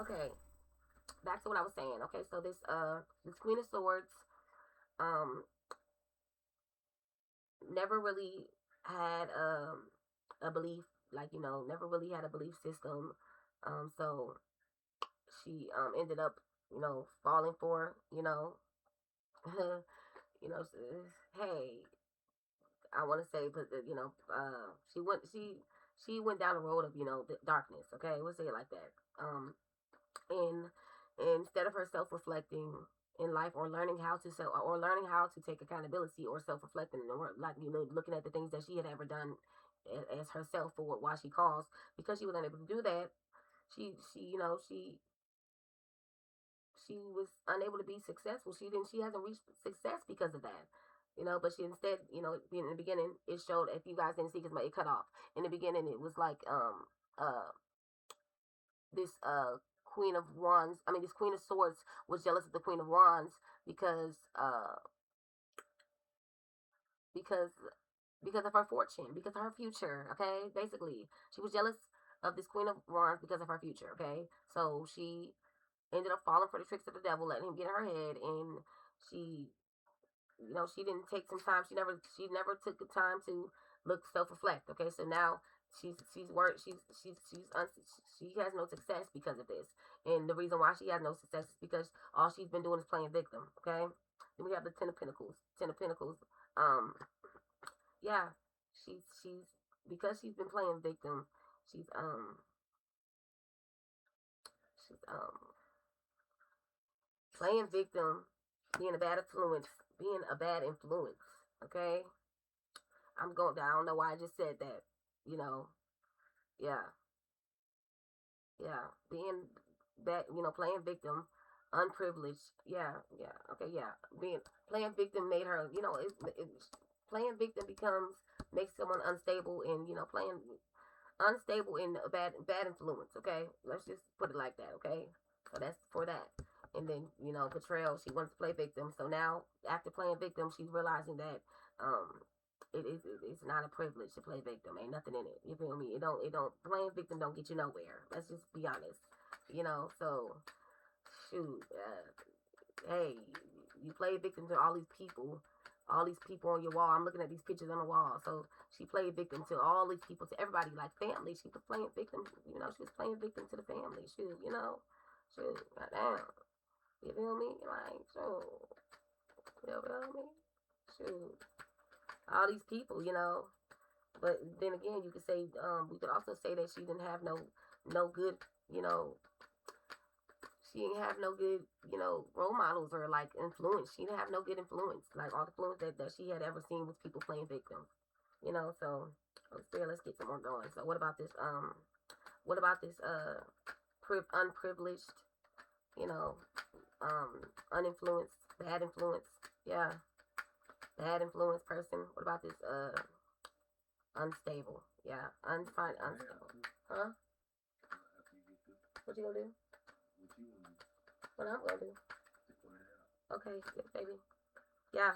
Okay, back to what I was saying. Okay, so this Queen of Swords, um, never really had a belief, like, never really had a belief system. So she ended up, falling for, you know, hey, I want to say, but she went down the road of, the darkness. Okay, we'll say it like that. And instead of her self-reflecting in life, or learning how to take accountability, or self-reflecting, or, like, looking at the things that she had ever done as herself, for why she caused, because she was unable to do that. She was unable to be successful. She hasn't reached success because of that. But she instead, in the beginning, it showed, if you guys didn't see, because it cut off. In the beginning, it was like, uh this Queen of Wands, I mean, this Queen of Swords was jealous of the Queen of Wands, because because because of her fortune, because of her future. Okay, basically, she was jealous of this Queen of Wands because of her future. Okay, so she ended up falling for the tricks of the devil, letting him get in her head. And she, she didn't take some time. She never took the time to self-reflect. Okay, so now she's worried. She has no success because of this. And the reason why she has no success is because all she's been doing is playing victim. Okay, then we have the Ten of Pentacles. Ten of Pentacles. Um, yeah, she's because she's been playing victim. She's um she's playing victim, being a bad influence, being a bad influence. Okay, I'm going. I don't know why I just said that. You know, yeah, yeah, being bad. Playing victim, unprivileged. Yeah, yeah. Okay, yeah. Being Playing victim made her. Playing victim makes someone unstable, and playing unstable in a bad influence. Okay, let's just put it like that. Okay, so that's for that. And then, betrayal. She wants to play victim. So now, after playing victim, she's realizing that it's not a privilege to play victim. Ain't nothing in it. You feel me? It don't playing victim don't get you nowhere. Let's just be honest. So shoot. Hey, you play victim to all these people on your wall. I'm looking at these pictures on the wall. So she played victim to all these people, to everybody, like family. She was playing victim. She was playing victim to the family. Shoot, goddamn. You feel me? Like, shoot, you feel me? Shoot, all these people. But then again, you could say, we could also say that she didn't have no good, you know, she didn't have no good, role models, or like influence. She didn't have no good influence. Like, all the influence that she had ever seen was people playing victim. So let's get some more going. So what about this unprivileged, you know, uninfluenced, bad influence? Yeah, bad influence person. What about this unstable? Yeah, unstable. Huh? What you gonna do? What I'm gonna do? Okay, good, baby. Yeah.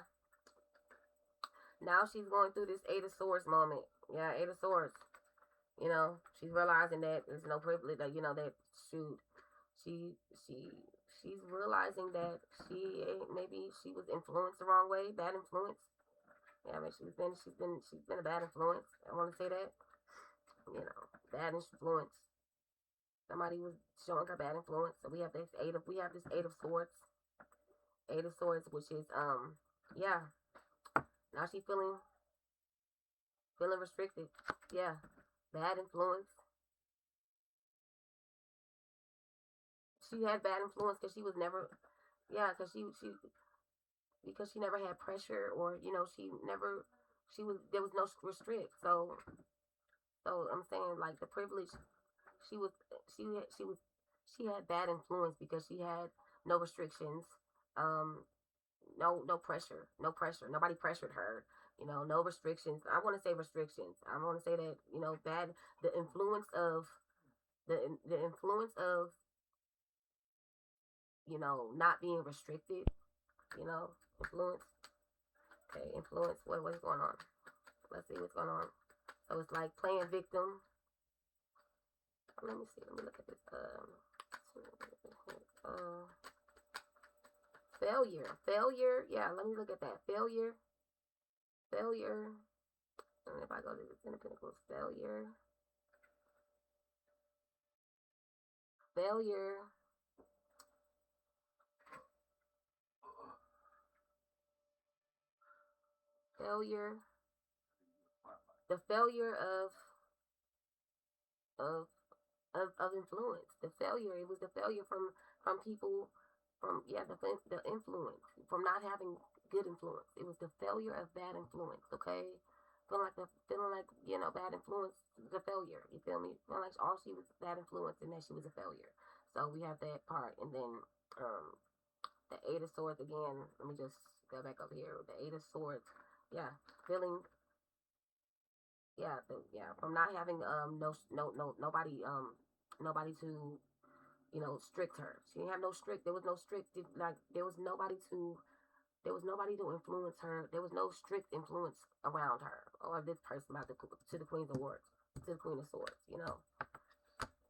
Now she's going through this Eight of Swords moment. Yeah, Eight of Swords. She's realizing that there's no privilege. That that shoot, she she she's realizing that maybe she was influenced the wrong way, bad influence. Yeah, I mean, she's been a bad influence. I want to say that. Bad influence. Somebody was showing her bad influence. So we have this Eight of Swords. Eight of Swords, which is yeah. Now she feeling restricted. Yeah, bad influence. She had bad influence because she was never, yeah, because she never had pressure, or she was there was no restrict. So I'm saying, like, the privilege, she was she had- she was she had bad influence because she had no restrictions, um, no pressure, nobody pressured her. No restrictions. I want to say restrictions. I want to say that, bad the influence of the influence of not being restricted. Influence. Okay, influence. What's going on? Let's see what's going on. So it's like playing victim. Let me see. Let me look at this. Failure. Yeah, let me look at that. Failure. And if I go to the Ten of Pentacles, failure. The failure of of influence. The failure. It was the failure from people, from the influence, from not having good influence. It was the failure of bad influence. Okay, feeling like bad influence. The failure. You feel me? Feeling like all she was bad influence and that she was a failure. So we have that part, and then the Eight of Swords again. Let me just go back over here. The Eight of Swords. Yeah, feeling. From not having nobody to strict her. She didn't have no strict. There was no strict. There was nobody to. There was nobody to influence her. There was no strict influence around her or this person about to the Queen of Swords, to the Queen of Swords.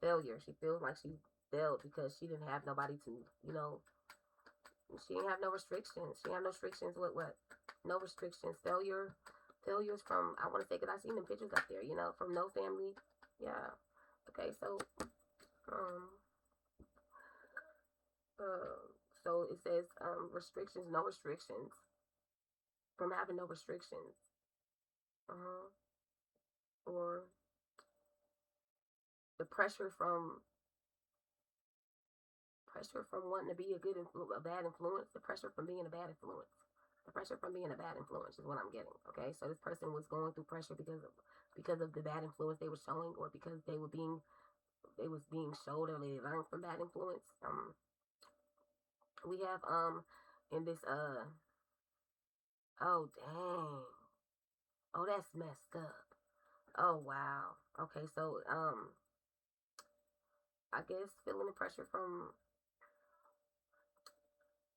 Failure. She feels like she failed because she didn't have nobody to. She didn't have no restrictions. She had no restrictions with what? No restrictions. Failures from, I want to say, because I seen them pictures up there. From no family. Yeah. Okay. So it says restrictions, no restrictions, from having no restrictions, or the pressure from wanting to be a bad influence, the pressure from being a bad influence, is what I'm getting. Okay, so this person was going through pressure because of the bad influence they were showing, or because they was being showed, or they learned from bad influence. We have in this oh dang, oh that's messed up. Oh wow. Okay, so I guess feeling the pressure from,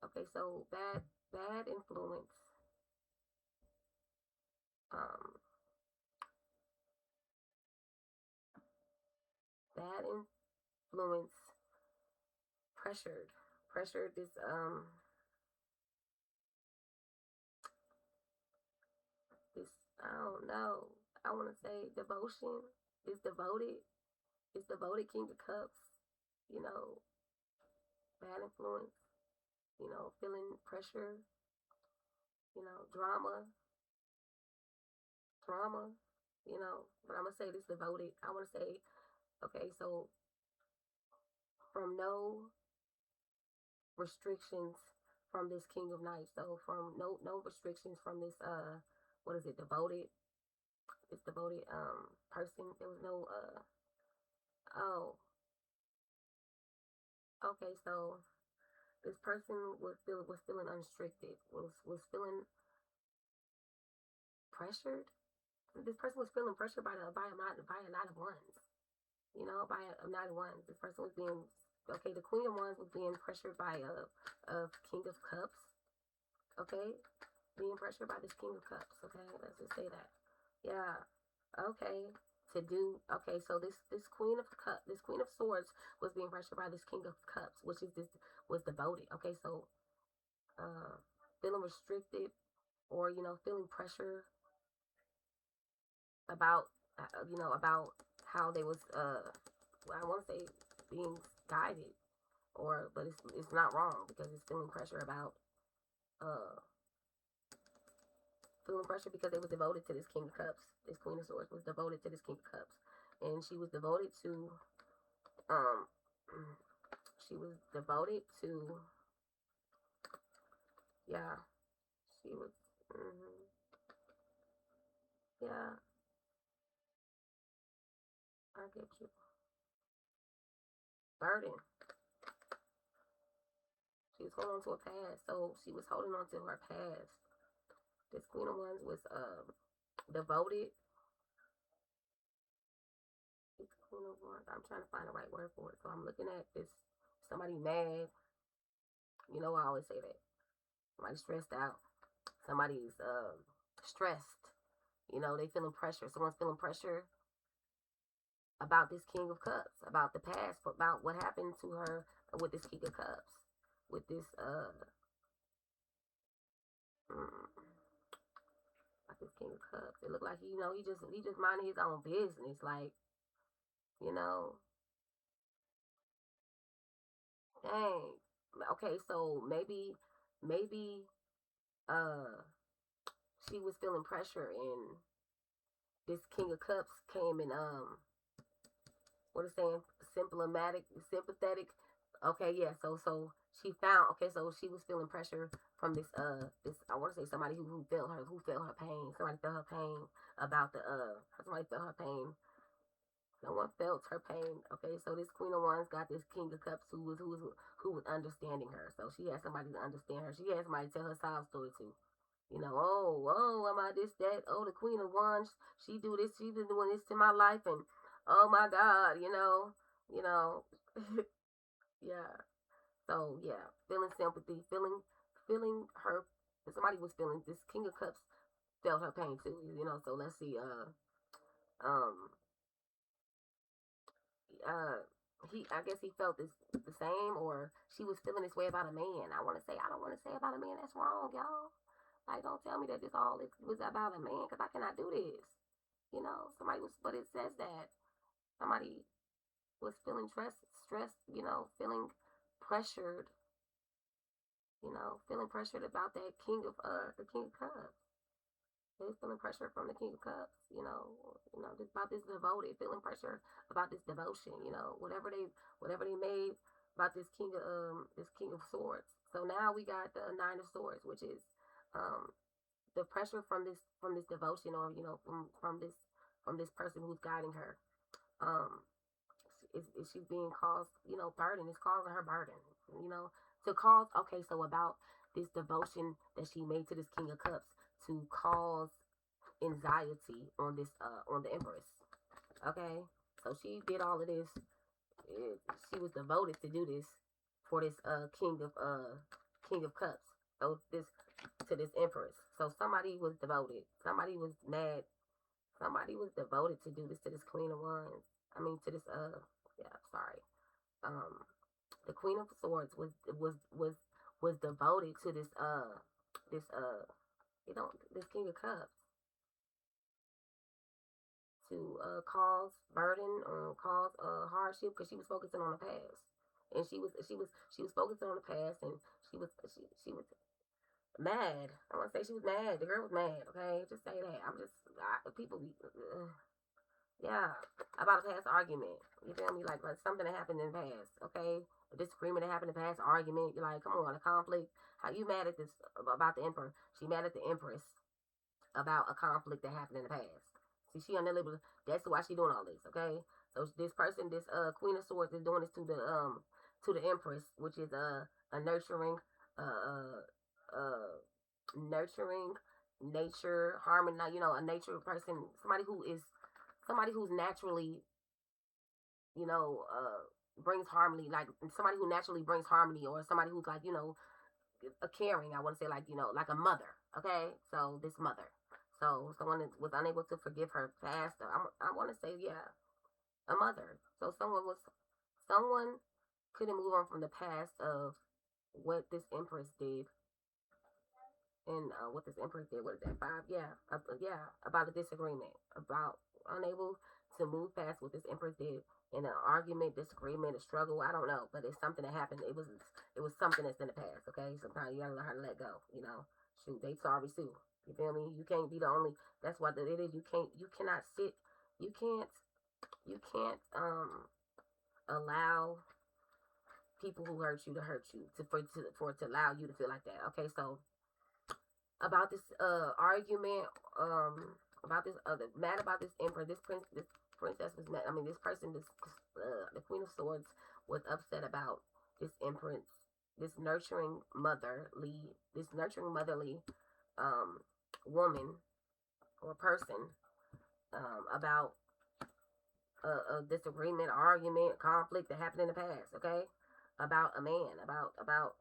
okay, so bad influence, um bad influence, pressured this this, I don't know, I want to say devotion, is devoted, King of Cups, you know, bad influence, feeling pressure, drama, but I'm gonna say this devoted. I want to say, okay, so from no restrictions from this King of Knights, so from no restrictions from this what is it, devoted, this devoted person. There was no oh, okay, so this person was feeling unrestricted, was feeling pressured. This person was feeling pressured by a Knight of Wands. By a Knight of Wands. This person was being, okay, the Queen of Wands was being pressured by a King of Cups. Okay, being pressured by this King of Cups. Okay, let's just say that. Yeah. Okay. Okay, so this Queen of Swords was being pressured by this King of Cups, which is this was devoted. Okay, so feeling restricted, or feeling pressure about about how they was well, I want to say being guided, but it's not wrong, because it's feeling pressure about feeling pressure because they was devoted to this King of Cups. This Queen of Swords was devoted to this King of Cups, and she was devoted to um she was devoted to, yeah, she was yeah, I get you. Burden. She was holding on to her past, so she was holding on to her past. This Queen of Wands was devoted. This Queen of Wands, I'm trying to find the right word for it. So I'm looking at this, somebody mad. I always say that. Somebody's stressed out. Somebody's stressed. They feeling pressure. Someone's feeling pressure about this King of Cups, about the past, about what happened to her with this King of Cups. with this like this King of Cups. It looked like he just minding his own business, like, you know, dang. Okay, so maybe uh she was feeling pressure, and this King of Cups came and what is saying, sympathetic. Okay, yeah. So she found. Okay, so she was feeling pressure from this. I want to say somebody who felt her pain. Somebody felt her pain about the Somebody felt her pain. No one felt her pain. Okay, so this Queen of Wands got this King of Cups who was understanding her. So she had somebody to understand her. She had somebody to tell her side story to. Am I this, that? Oh, the Queen of Wands, she do this, she been doing this to my life, and oh my God, you know, yeah. So yeah, feeling sympathy, feeling her. Somebody was feeling this King of Cups felt her pain too, So let's see, um, uh, I guess he felt this the same, or she was feeling this way about a man. I don't want to say about a man. That's wrong, y'all. Like, don't tell me that this all was about a man, because I cannot do this. But it says that somebody was feeling stressed, feeling pressured, feeling pressured about that the King of Cups. They was feeling pressure from the King of Cups, about this devoted, feeling pressure about this devotion, whatever they made about this King of Swords. So now we got the Nine of Swords, which is um the pressure from this devotion, or from this person who's guiding her. Um, is she being caused, burden? It's causing her burden, to cause. Okay, so about this devotion that she made to this King of Cups to cause anxiety on the Empress. Okay, so she did all of this. She was devoted to do this for this King of Cups. So this to this Empress. So somebody was devoted. Somebody was mad. Somebody was devoted to do this to this Queen of Wands. I mean, to this yeah, sorry. Um, the Queen of Swords was devoted to this this King of Cups to cause burden or cause hardship, because she was focusing on the past, and she was focusing on the past, and she was mad. I want to say she was mad. The girl was mad. Okay, just say that. People be yeah, about a past argument. You feel me? Like something that happened in the past. Okay, a disagreement that happened in the past. Argument. You're like, come on, a conflict. How you mad at this about the Emperor? She mad at the Empress about a conflict that happened in the past. See, she unable. That's why she doing all this. Okay, so this person, this Queen of Swords, is doing this to the Empress, which is a nurturing nurturing nature harmony. A nature person, somebody who's naturally, brings harmony, like somebody who naturally brings harmony, or somebody who's like, a caring. I want to say, like, like a mother. Okay, so this mother. So someone that was unable to forgive her past. I want to say, yeah, a mother. So someone couldn't move on from the past of what this Empress did, and what this Empress did. What is that? Five? Yeah, yeah. About a disagreement, about unable to move past what this Empress did in an argument, disagreement, a struggle. I don't know, but it's something that happened. It was something that's in the past. Okay, sometimes you gotta learn how to let go. Shoot, they sorry too. You feel me? You can't be the only. That's why it is. You cannot sit. You can't. You can't allow people who hurt you to hurt you for it to allow you to feel like that. Okay, so about this argument, about this mad about this Emperor, this princess was mad. I mean, this person, the Queen of Swords, was upset about this Empress, this nurturing motherly woman or person, about a disagreement, argument, conflict that happened in the past. Okay, about a man, about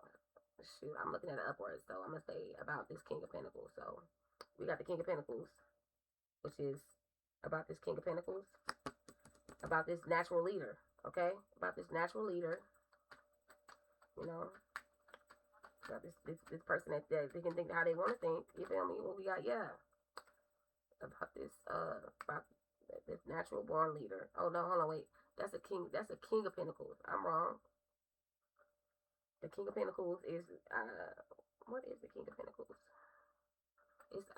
shoot, I'm looking at it upwards, so I'm gonna say about this King of Pentacles. So we got the King of Pentacles, which is about this King of Pentacles, about this natural leader. Okay, about this natural leader, Got this person that they can think how they want to think. You feel me? What we got? Yeah, about this natural born leader. Oh no, hold on, wait. That's a king. That's a king of pentacles. I'm wrong. The king of pentacles is what is the king of pentacles? It's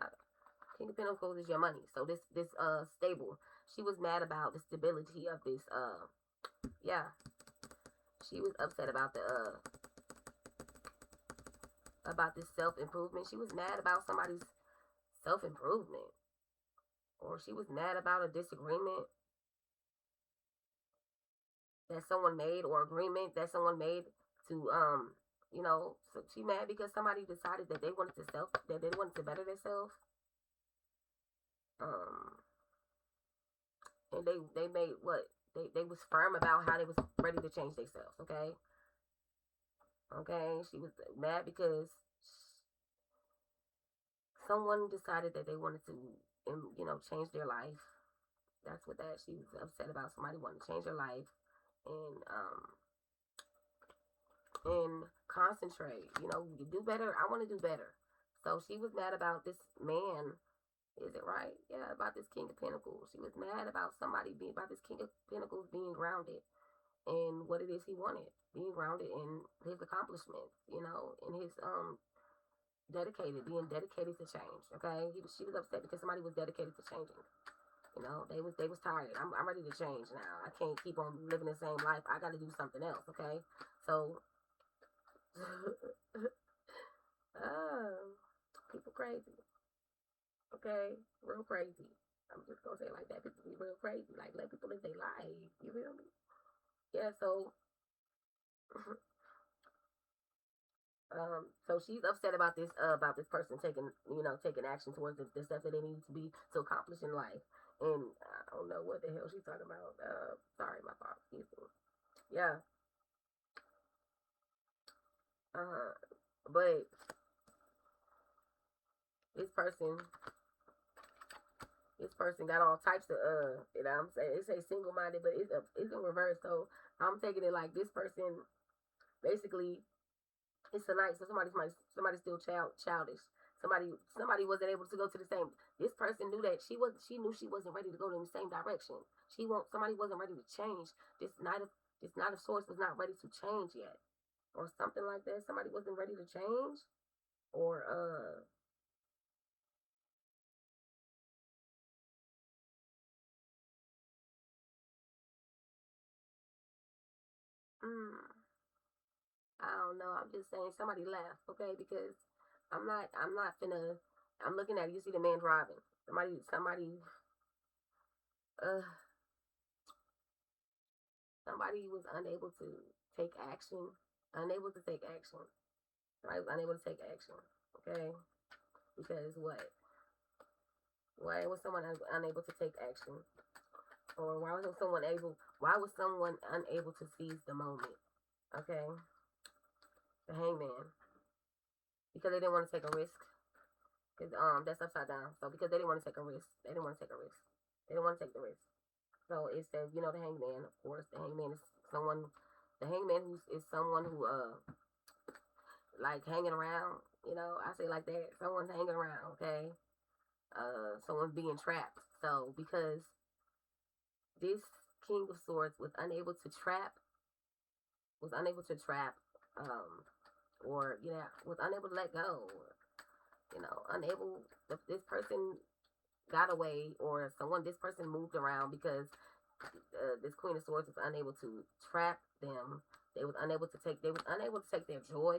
king of pentacles is your money. So this stable. She was mad about the stability of this yeah. She was upset about this self-improvement. She was mad about somebody's self-improvement. Or she was mad about a disagreement that someone made, or agreement that someone made to so she mad because somebody decided that they wanted to better themselves. And they made what? They was firm about how they was ready to change themselves, okay? Okay, she was mad because someone decided that they wanted to, change their life. That's what that she was upset about. Somebody wanted to change their life and concentrate. You do better. I want to do better. So she was mad about this man. Is it right? Yeah, about this King of Pentacles. She was mad about about this King of Pentacles being grounded in what it is he wanted, being grounded in his accomplishments, in his being dedicated to change. Okay, she was upset because somebody was dedicated to changing. They was tired. I'm ready to change now. I can't keep on living the same life. I got to do something else. Okay, so people crazy. Okay, real crazy. I'm just gonna say it like that. People be real crazy. Like, let people live their life. You feel me? Yeah. So she's upset about this person taking action towards the stuff that they need to be to accomplish in life. And I don't know what the hell she's talking about. Sorry, my fault. Excuse me. Yeah. But this person got all types of I'm saying, it say single minded, but it's in reverse. So I'm taking it like this person basically, it's a night. So somebody's still childish. Somebody wasn't able to go to the same. This person knew that she knew she wasn't ready to go in the same direction. Somebody wasn't ready to change. This Knight of Swords was not ready to change yet, or something like that. Somebody wasn't ready to change, or I don't know. I'm just saying somebody left, okay? Because I'm not finna. I'm looking at it. You see the man driving. Uh, somebody was unable to take action. Unable to take action. Somebody was unable to take action. Okay, because what? Why was someone unable to take action? Or why was someone able? Why was someone unable to seize the moment? Okay, the Hangman, because they didn't want to take a risk. Because that's upside down. So because they didn't want to take a risk, they didn't want to take a risk. They didn't want to take the risk. So it says, the Hangman. Of course, the Hangman is someone. The Hangman is someone who like hanging around. I say like that. Someone's hanging around. Okay. Someone's being trapped. So because this King of Swords was unable to trap, or was unable to let go, unable. This person got away, or this person moved around because this Queen of Swords was unable to trap them. They was unable to take their joy.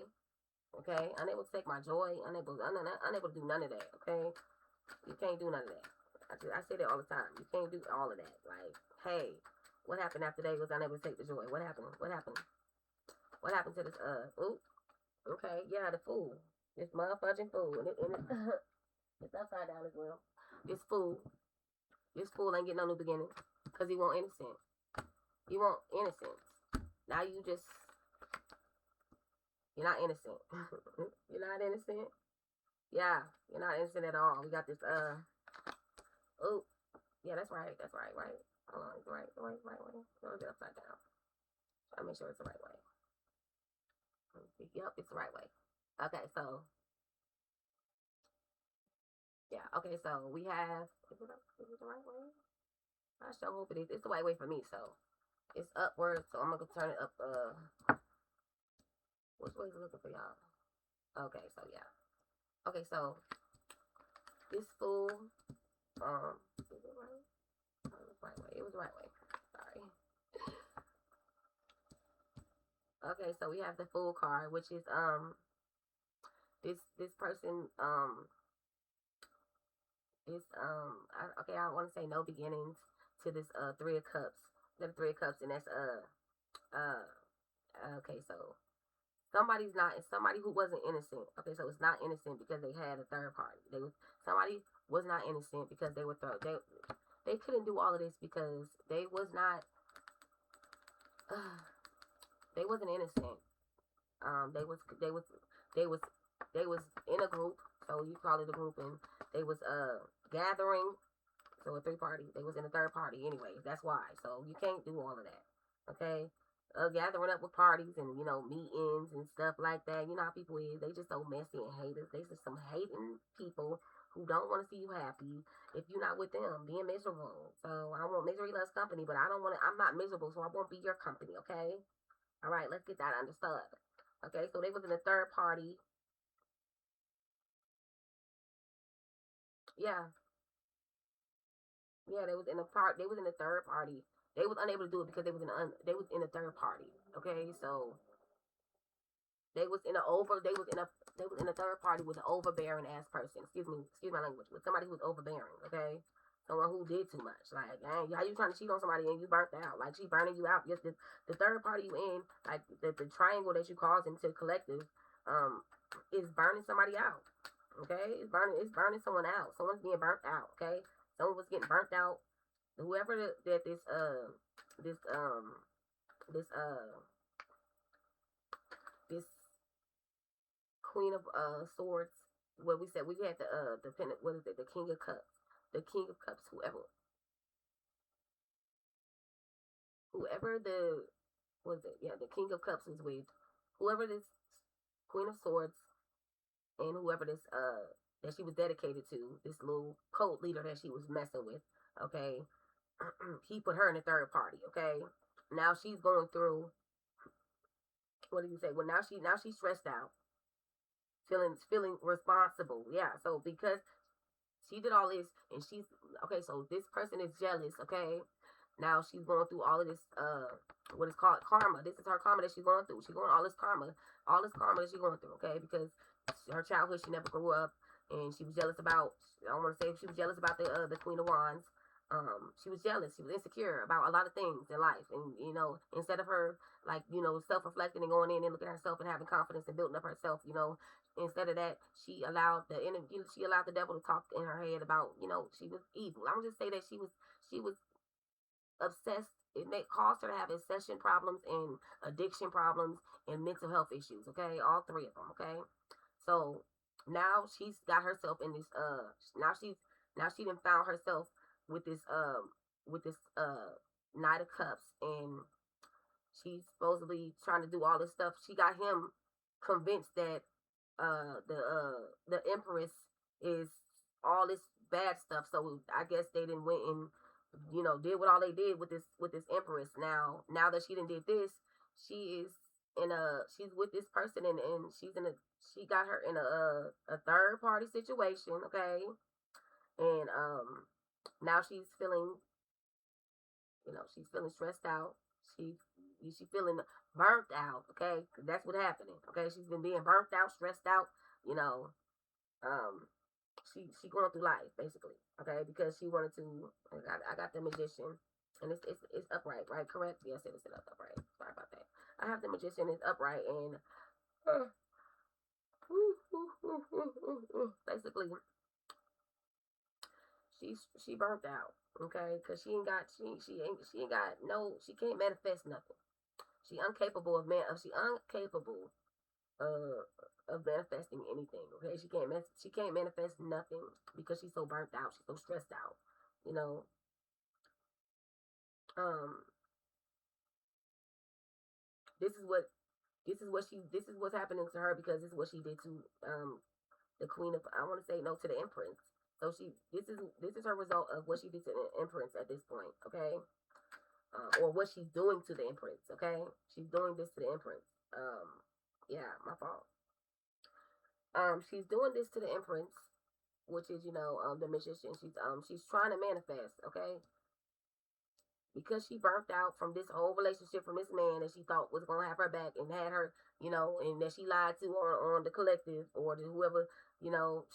Okay, unable to take my joy. Unable to do none of that. Okay, you can't do none of that. I say that all the time. You can't do all of that. Like, hey, what happened after they was unable to take the joy? What happened? What happened? What happened to this? Okay, yeah, the fool. This motherfucking fool. And it's upside down as well. This fool ain't getting no new beginning because he want innocent. You want innocence. Now you're not innocent. You're not innocent. Yeah, you're not innocent at all. We got this. Yeah, that's right. Right. Hold on, it's right way. Or is it upside down? Try to make sure it's the right way. Let me see. Yep, it's the right way. Okay, so yeah. Okay, so we have. Is it the right way? I sure hope it is. It's the right way for me. So it's upward. So I'm gonna turn it up. Which way is it looking for y'all? Okay, so yeah. Okay, so this fool. Is it right? Oh, it was the right way. It was the right way. Sorry. Okay, so we have the fool card, which is this person is okay. I want to say no beginnings to this Three of Cups. The Three of Cups, and that's uh okay. So somebody who wasn't innocent. Okay, so it's not innocent because they had a third party. Somebody was not innocent because they couldn't do all of this because they was not uh, they wasn't innocent. They was they was they was in a group, so you call it a group, and they was gathering. So a three party, they was in a third party anyways. That's why. So you can't do all of that. Okay. Gathering up with parties and meetings and stuff like that. You know how people is. They just so messy and haters. They just some hating people who don't want to see you happy if you're not with them, being miserable. So I want misery loves company, but I don't want to. I'm not miserable, so I won't be your company. Okay. All right. Let's get that understood. Okay. So they was in a third party. Yeah. Yeah, they was in a part. They was in a third party. They was unable to do it because they was in a third party. Okay, so they was in a over. They was in a third party with an overbearing ass person. Excuse my language. With somebody who was overbearing. Okay, someone who did too much. Like, dang, how you trying to cheat on somebody and you burnt out? Like she burning you out. Just the third party you in, like the triangle that you caused into collective, is burning somebody out. Okay, it's burning someone out. Someone's being burnt out. Okay, someone was getting burnt out. Whoever that this this this Queen of Swords. What we said, we had the what is it? The King of Cups. The King of Cups. Whoever the what is it? Yeah, the King of Cups was with. Whoever this Queen of Swords and whoever this that she was dedicated to, this little cult leader that she was messing with. Okay, he put her in a third party. Okay, now she's going through. What did you say? Well, now she's stressed out, feeling responsible. Yeah. So because she did all this, and she's okay. So this person is jealous. Okay. Now she's going through all of this. What is called karma. This is her karma that she's going through. She's going all this karma that she's going through. Okay, because her childhood she never grew up, and she was jealous about. I don't want to say she was jealous about the Queen of Wands. She was jealous. She was insecure about a lot of things in life, and instead of her like self-reflecting and going in and looking at herself and having confidence and building up herself, instead of that, she allowed the devil to talk in her head about she was evil. I'm gonna just say that she was obsessed. It may cause her to have obsession problems and addiction problems and mental health issues. Okay, all three of them. Okay, so now she's got herself in this. Now she done found herself with this Knight of Cups, and she's supposedly trying to do all this stuff. She got him convinced that the Empress is all this bad stuff. So I guess they didn't went and did what all they did with this Empress. Now that she didn't did this, she is she's with this person, and she got her in a third party situation. Okay, and now she's feeling stressed out. She feeling burnt out. Okay, that's what happening. Okay, she's been being burnt out, stressed out. You know, um, she going through life basically. Okay, because she wanted to. I got the Magician, and it's upright, right? Correct? Yes, it is upright. Sorry about that. I have the Magician. It's upright, and uh, basically she burnt out. Okay, because she can't manifest nothing. She incapable of uh of manifesting anything. Okay, she can't manifest nothing because she's so burnt out. She's so stressed out. You know, um, this is what This is what's happening to her because this is what she did to the queen of, I want to say no, to the empress. So this is her result of what she did to the empress at this point, okay? Or what she's doing to the empress, okay? She's doing this to the empress. Yeah, my fault. She's doing this to the empress, which is, the magician. She's trying to manifest, okay? Because she burnt out from this whole relationship from this man that she thought was gonna have her back and had her, and that she lied to on the collective or to whoever,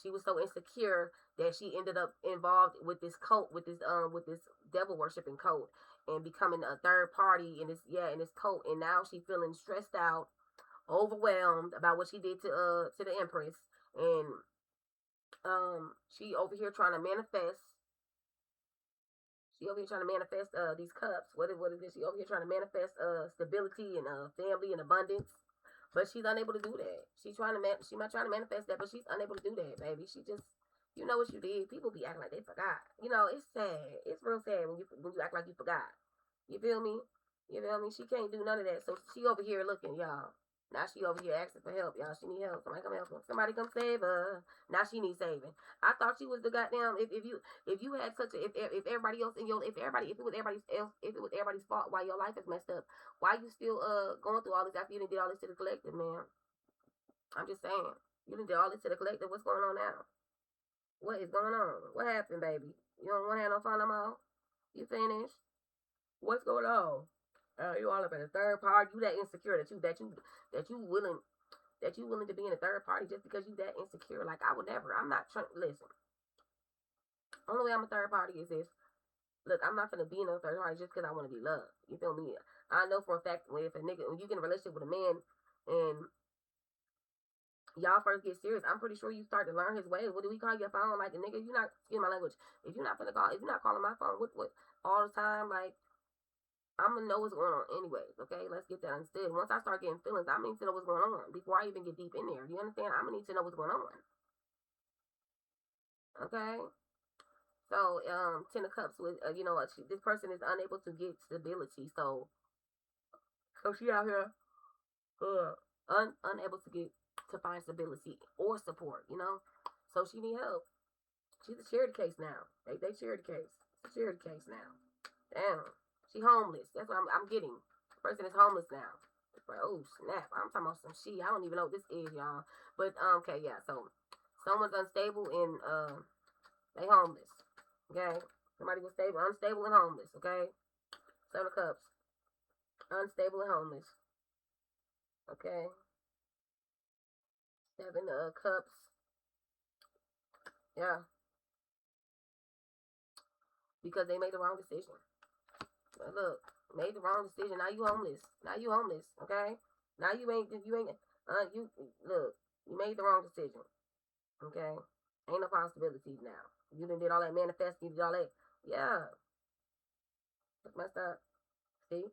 she was so insecure that she ended up involved with this cult, with this devil worshiping cult and becoming a third party in this cult, and now she feeling stressed out, overwhelmed about what she did to the empress, and she over here trying to manifest. She over here trying to manifest these cups. What is this? She over here trying to manifest stability and family and abundance. But she's unable to do that. She might try to manifest that, but she's unable to do that, baby. She just, what you did. People be acting like they forgot. It's sad. It's real sad when you act like you forgot. You feel me? You feel me? She can't do none of that. So she over here looking, y'all. Now she over here asking for help, y'all. She need help. Somebody come help her. Somebody come save her. Now she needs saving. I thought she was the goddamn. If you had such a if everybody else in your if it was everybody's fault why your life is messed up, why you still going through all this after you done did all this to the collective, man? I'm just saying. You done did all this to the collective. What's going on now? What is going on? What happened, baby? You don't want to have no fun no more? You finished? What's going on? You all up in a third party. You that insecure that you willing to be in a third party just because you that insecure. Like I would never. I'm not trying. Listen. Only way I'm a third party is this. Look, I'm not gonna be in a third party just because I want to be loved. You feel me? I know for a fact when you get in a relationship with a man and y'all first get serious, I'm pretty sure you start to learn his ways. What do we call your phone? Like, nigga, you're not, excuse my language. If you're not calling my phone, what all the time, like. I'm gonna know what's going on anyways, okay? Let's get that understood. Once I start getting feelings, I'm gonna need to know what's going on before I even get deep in there. You understand? I'm gonna need to know what's going on. Okay? So, Ten of Cups with, this person is unable to get stability. So she out here, unable to find stability or support, So she need help. She's a charity case now. They charity case. It's a charity case now. Damn. She homeless. That's what I'm getting. The person is homeless now. It's like, oh snap! I'm talking about some shit. I don't even know what this is, y'all. But okay, yeah. So someone's unstable and they homeless. Okay, somebody was unstable and homeless. Okay, Seven of Cups, unstable and homeless. Okay, Seven of Cups. Yeah, because they made the wrong decision. Look, made the wrong decision. Now you homeless. Okay. Now you ain't. You look. You made the wrong decision. Okay. Ain't no possibilities now. You done did all that manifesting. You did all that. Yeah. That's messed up. See.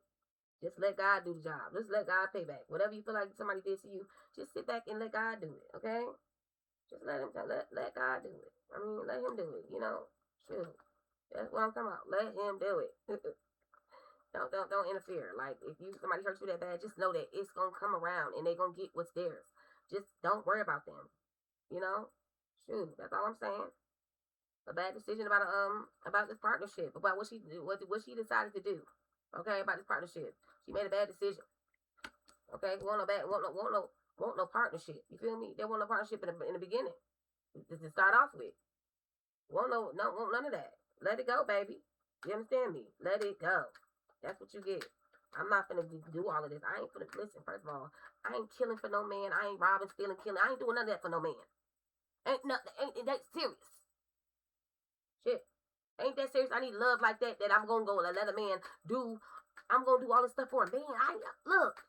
Just let God do the job. Just let God pay back. Whatever you feel like somebody did to you, just sit back and let God do it. Okay. Just let God do it. I mean, let Him do it. Shoot. That's what I'm talking about. Let Him do it. Don't interfere. Like if somebody hurts you that bad, just know that it's gonna come around and they gonna get what's theirs. Just don't worry about them. Shoot, that's all I'm saying. A bad decision about this partnership, about what she decided to do. Okay, about this partnership, she made a bad decision. Okay, want no partnership. You feel me? They want no partnership in the beginning to start off with. Want none of that. Let it go, baby. You understand me? Let it go. That's what you get. I'm not gonna do all of this. I ain't gonna listen. First of all, I ain't killing for no man. I ain't robbing, stealing, killing. I ain't doing none of that for no man. Ain't that serious? Shit, ain't that serious? I need love like that. That I'm gonna go and let a man do. I'm gonna do all this stuff for a man. Look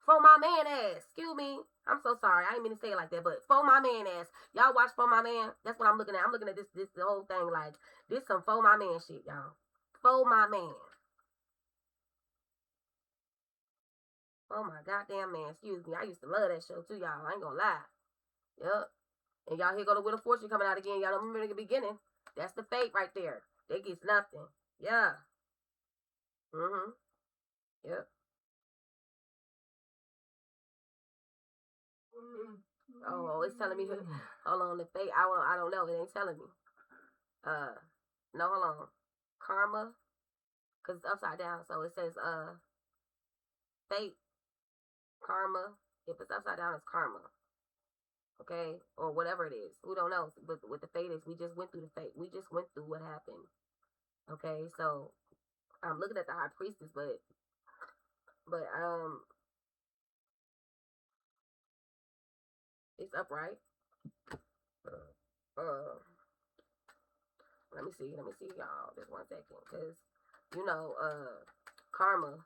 for my man ass. Excuse me. I'm so sorry. I ain't mean to say it like that, but for my man ass. Y'all watch For My Man. That's what I'm looking at. I'm looking at this the whole thing like this some For My Man shit, y'all. For My Man. Oh my goddamn man, excuse me. I used to love that show too, y'all. I ain't gonna lie. Yep. And y'all here go the Wheel of Fortune coming out again. Y'all don't remember the beginning. That's the fate right there. They get nothing. Yeah. Mm-hmm. Yep. Oh, it's telling me. Hold on, the fate. I don't know. It ain't telling me. Uh, no, hold on. Karma, cause it's upside down. So it says fate, karma. If it's upside down, it's karma. Okay, or whatever it is. We don't know. But what the fate is, we just went through the fate. We just went through what happened. Okay, so I'm looking at the high priestess, but it's upright. Uh, let me see, y'all. Just 1 second, cause you know, karma,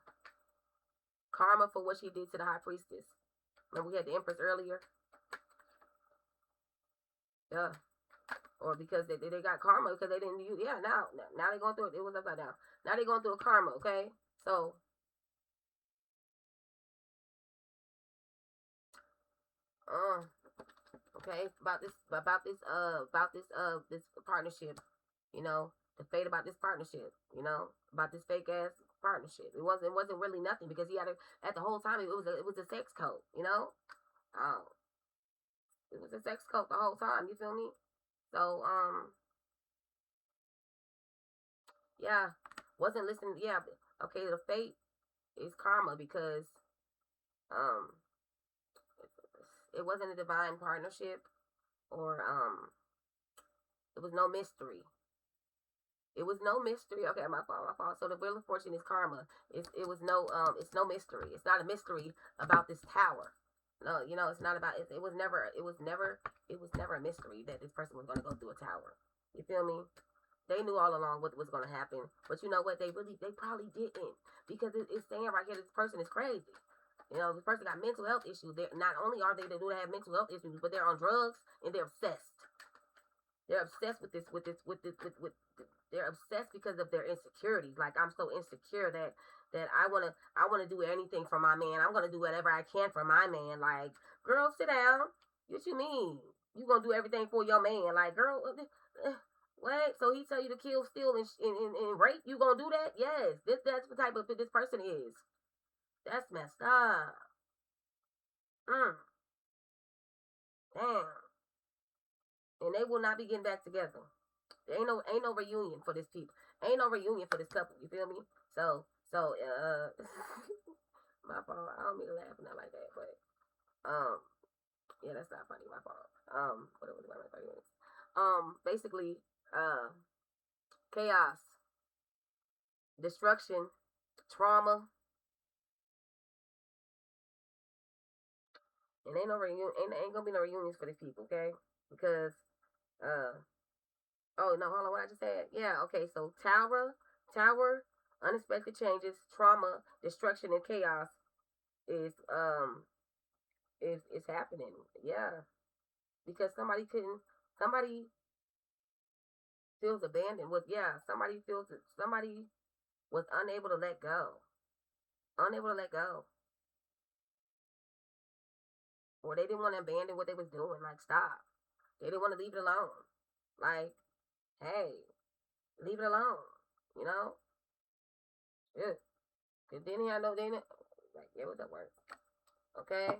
karma for what she did to the high priestess. Remember we had the empress earlier. Yeah. Or because they got karma because they didn't use. Yeah, now they're going through it. It was upside down. Now they're going through a karma. Okay, so uh okay, this partnership, you know, the fate about this partnership, you know, about this fake ass partnership. It wasn't really nothing because he had at the whole time it was a sex cult, you know. Um, it was a sex cult the whole time. You feel me? So yeah, wasn't listening. Yeah, okay. The fate is karma because um it wasn't a divine partnership or it was no mystery. It was no mystery. Okay, my fault, my fault. So the wheel of fortune is karma. It's no mystery. It's not a mystery about this tower. No, you know, it's not about it was never a mystery that this person was gonna go through a tower. You feel me? They knew all along what was gonna happen. But you know what? They probably didn't. Because it's saying right here this person is crazy. You know, this person got mental health issues. They're not only are they do have mental health issues, but they're on drugs and they're obsessed. They're obsessed with this. They're obsessed because of their insecurities. Like I'm so insecure that I wanna do anything for my man. I'm gonna do whatever I can for my man. Like, girl, sit down. What you mean? You gonna do everything for your man? Like, girl, what? So he tell you to kill, steal, and rape? You gonna do that? Yes. That's the type of this person is. That's messed up. Mm, damn. And they will not be getting back together. There ain't no reunion for this people. Ain't no reunion for this couple. You feel me? So my fault. I don't mean to laugh at that like that, but yeah, that's not funny. My fault. What was my 30 minutes? Basically, uh, chaos, destruction, trauma, and ain't no reunion. Ain't gonna be no reunions for these people, okay? Because uh, oh no, hold on. What I just said? Yeah, okay. So tower, unexpected changes, trauma, destruction, and chaos is happening. Yeah, because somebody feels abandoned. Somebody was unable to let go, or they didn't want to abandon what they was doing. Like stop, they didn't want to leave it alone. Like hey, leave it alone. You know, yeah. Cause then I know then like yeah, what's that word? Okay.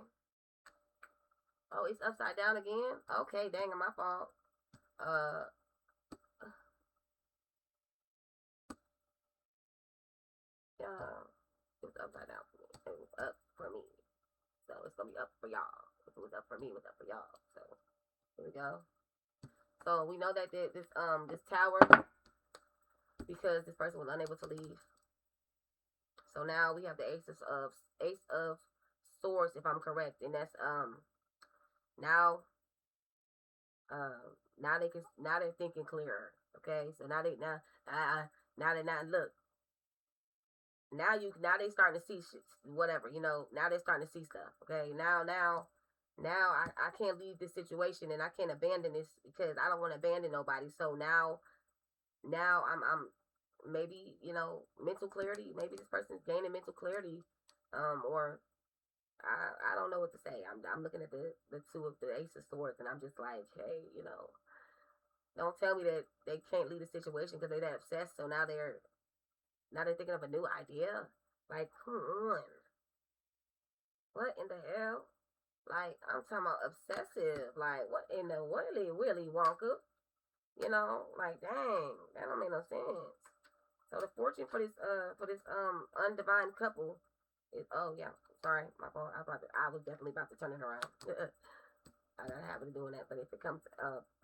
Oh, it's upside down again. Okay, dang, my fault. Uh, yeah, it's upside down for me. It was up for me. So it's gonna be up for y'all. If it was up for me, it was up for y'all. So here we go. So we know that this tower because this person was unable to leave. So now we have the ace of swords, if I'm correct, and that's now now they're thinking clearer. Okay, so now they're not look. Now they starting to see shit, whatever, you know. Now they're starting to see stuff. Okay, now I can't leave this situation and I can't abandon this because I don't want to abandon nobody. So now I'm maybe, you know, mental clarity. Maybe this person's gaining mental clarity, or I don't know what to say. I'm looking at the two of the ace of swords and I'm just like, hey, you know, don't tell me that they can't leave the situation because they're that obsessed. So now they're thinking of a new idea. Like, what in the hell? Like, I'm talking about obsessive. Like, what in the Willy Wonka? You know, like, dang, that don't make no sense. So the fortune for this undivine couple is, oh yeah, sorry, my fault. I was definitely about to turn it around. I got a habit of doing that, but if it comes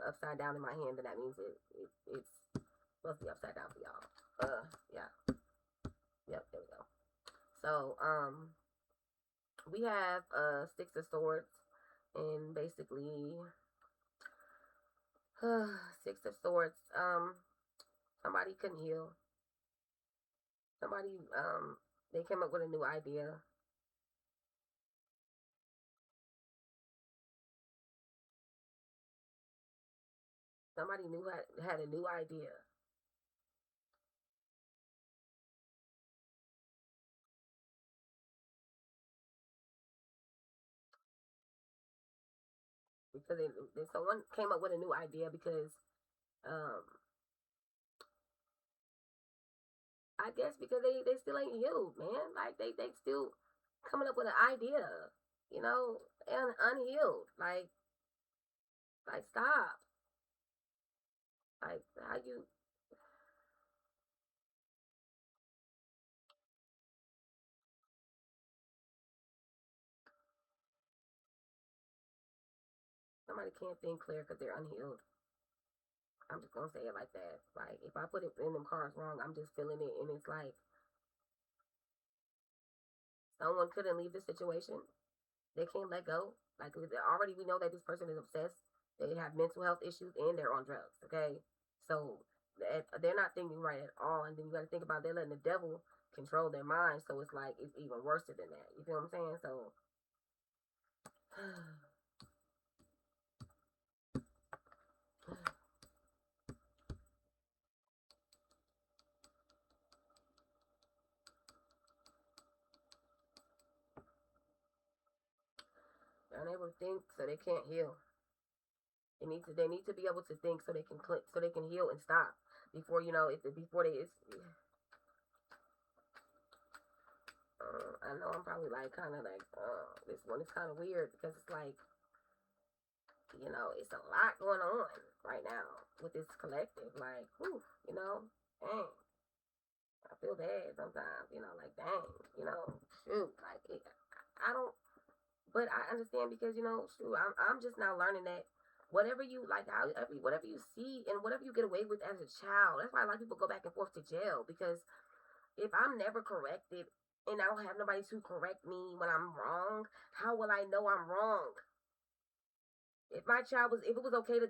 upside down in my hand, then that means it's supposed to be upside down for y'all. Yeah, yep, there we go. So we have Six of Swords, and basically Six of Swords. Somebody couldn't heal. Somebody they came up with a new idea. Somebody had a new idea because someone came up with a new idea because um I guess because they still ain't healed, man. Like they still coming up with an idea, you know, and unhealed. Like stop. Like how you somebody can't think clear because they're unhealed. I'm just gonna say it like that. Like if I put it in them cards wrong, I'm just feeling it, and it's like someone couldn't leave the situation. They can't let go. Like already, we know that this person is obsessed. They have mental health issues and they're on drugs. Okay, so they're not thinking right at all. And then you got to think about they're letting the devil control their mind. So it's like it's even worse than that. You feel what I'm saying? So they're unable to think, so they can't heal. They need to be able to think so they can click so they can heal and stop before you know before they it's I know I'm probably like kind of like this one is kind of weird because it's like you know it's a lot going on right now with this collective like whew, you know dang I feel bad sometimes you know like dang you know shoot like I don't but I understand because you know shoot I'm just now learning that whatever you like whatever you see and whatever you get away with as a child that's why a lot of people go back and forth to jail because if I'm never corrected and I don't have nobody to correct me when I'm wrong, how will I know I'm wrong? If it was okay to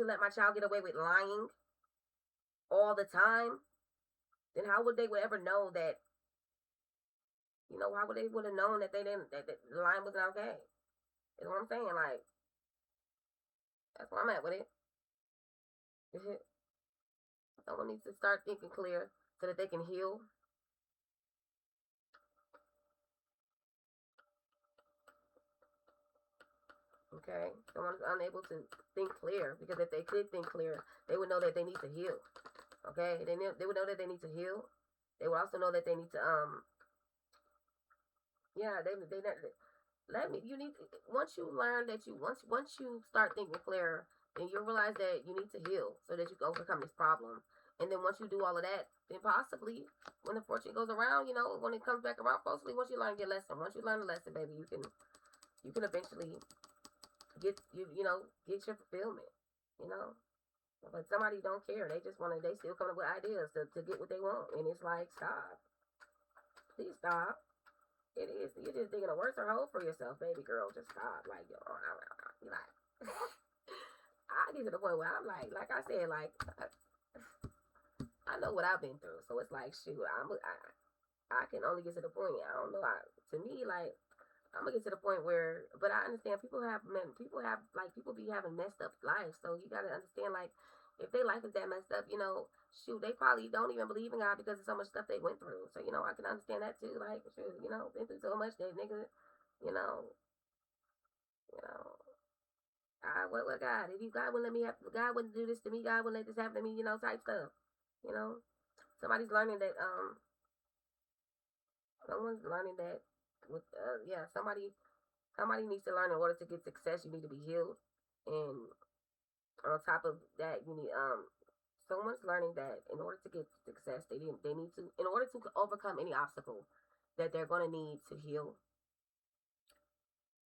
let my child get away with lying all the time, then how would they would ever know that? You know, how would they would have known that they didn't that the lying wasn't okay? Is what I'm saying. Like that's where I'm at with it. Someone needs to start thinking clear so that they can heal. Okay, someone's unable to think clear because if they could think clear, they would know that they need to heal. Okay, they would know that they need to heal. They would also know that they need to yeah they let me you need once you learn that you once you start thinking clearer, then you'll realize that you need to heal so that you can overcome this problem. And then once you do all of that, then possibly when the fortune goes around, you know, when it comes back around, possibly once you learn your lesson, once you learn the lesson, baby, you can eventually you know get your fulfillment. You know, but somebody don't care. They just want to. They still coming up with ideas to get what they want, and it's like stop. Please stop. It is. You're just digging a worse hole for yourself, baby girl. Just stop. Like you like. I get to the point where I'm like I said, like I know what I've been through, so it's like shoot. I can only get to the point. I don't know. To me, like I'm gonna get to the point where, but I understand people be having messed up lives, so you gotta understand like if their life is that messed up, you know, shoot, they probably don't even believe in God because of so much stuff they went through. So you know, I can understand that too. Like, shoot, you know, been through so much that nigga, you know, you know, what God? If you God wouldn't let me have, God wouldn't do this to me. God wouldn't let this happen to me. You know, type stuff. You know, somebody's learning that. Someone's learning that with yeah, somebody Somebody needs to learn in order to get success, you need to be healed. And on top of that, you need someone's learning that in order to get success, they need to, in order to overcome any obstacle that they're going to need to heal.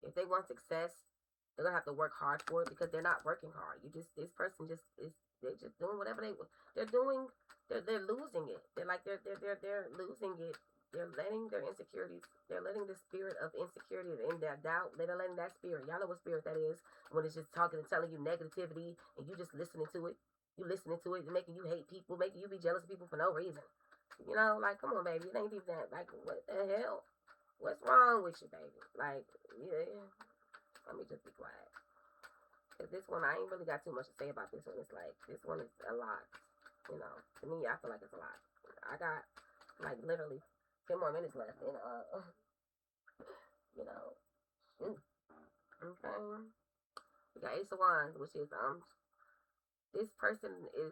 If they want success, they're gonna have to work hard for it because they're not working hard. This person just is, they're just doing whatever they're doing. They're losing it. They're losing it. They're letting their insecurities, they're letting the spirit of insecurity and their doubt, they're letting that spirit, y'all know what spirit that is, when it's just talking and telling you negativity and you just listening to it. You listening to it and making you hate people, making you be jealous of people for no reason. You know, like, come on, baby. It ain't even that. Like, what the hell? What's wrong with you, baby? Like, yeah. Let me just be quiet. Because this one, I ain't really got too much to say about this one. It's like, this one is a lot. You know, to me, I feel like it's a lot. I got, like, literally 10 more minutes left. And, you know, shoot. Okay. We got Ace of Wands, which is, this person is,